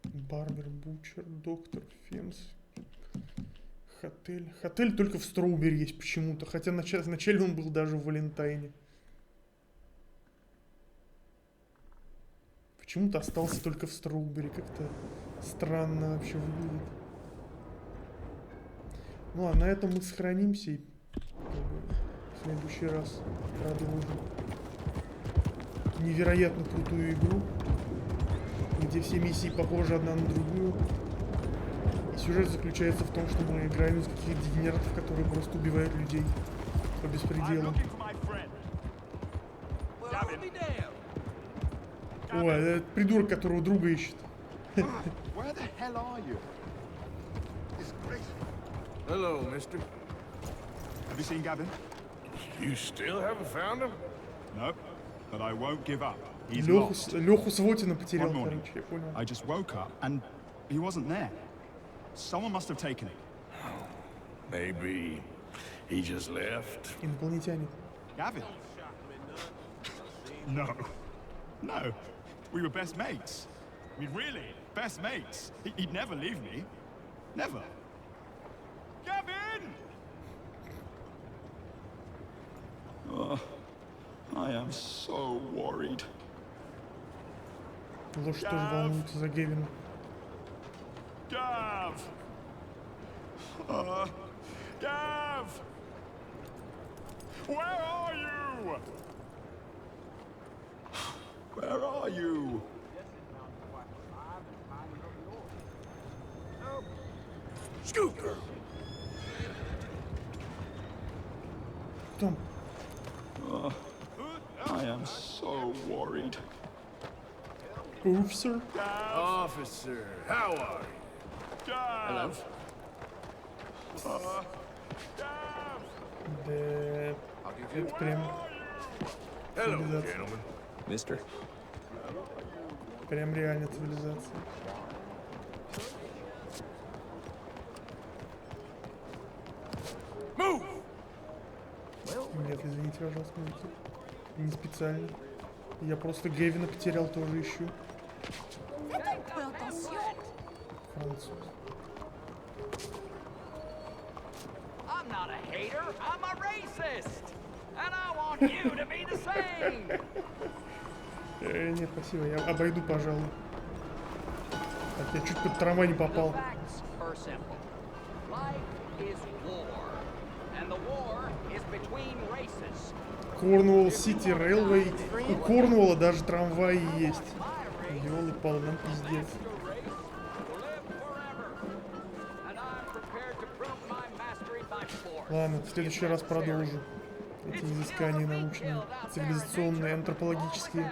Барбер, Бучер, Доктор, Фенс. Хотель. Хотель только в Строубери есть почему-то. Хотя вначале он был даже в Валентайне. Почему-то остался только в Строубери. Как-то странно вообще выглядит. Ну а на этом мы сохранимся и в следующий раз продолжим невероятно крутую игру, где все миссии похожи одна на другую. И сюжет заключается в том, что мы играем за каких-то дегенератов, которые просто убивают людей по беспределу. О, это придурок, которого друга ищет. Where the hell are you? It's crazy. Hello, mister. Have you seen Gavin? You still haven't found him? No, but I won't give up. He's Леху, lost. Леху Свотина потерял, One morning, короче, я понял. I just woke up and he wasn't there. Someone must have taken him. Maybe he just left. Инопланетянин. Gavin? No. No. We were best mates. I mean, really, best mates. He'd never leave me. Never. Gavin! Oh, I am so worried. Лошадь тоже волнуется за Гевина. Gav! Gav! Where are you? Where are you? Scoot girl. Том. I am so worried. Officer? Officer, how are you? Hello? Да, это прям цивилизация. Mister. Прям реально цивилизация. Нет, извините, пожалуйста, мужики. Не специально. Я просто Гевина потерял, тоже ищу. Француз. I'm not a hater, I'm a racist. And I want you to be the same. Нет, спасибо, я обойду, пожалуй. Так, я чуть под трамвай не попал. Корнуолл Сити Рейлвей. У Корнуолла даже трамваи есть. Ёлы-палы, нам пиздец. Ладно, в следующий раз продолжу эти изыскания научные, цивилизационные, антропологические.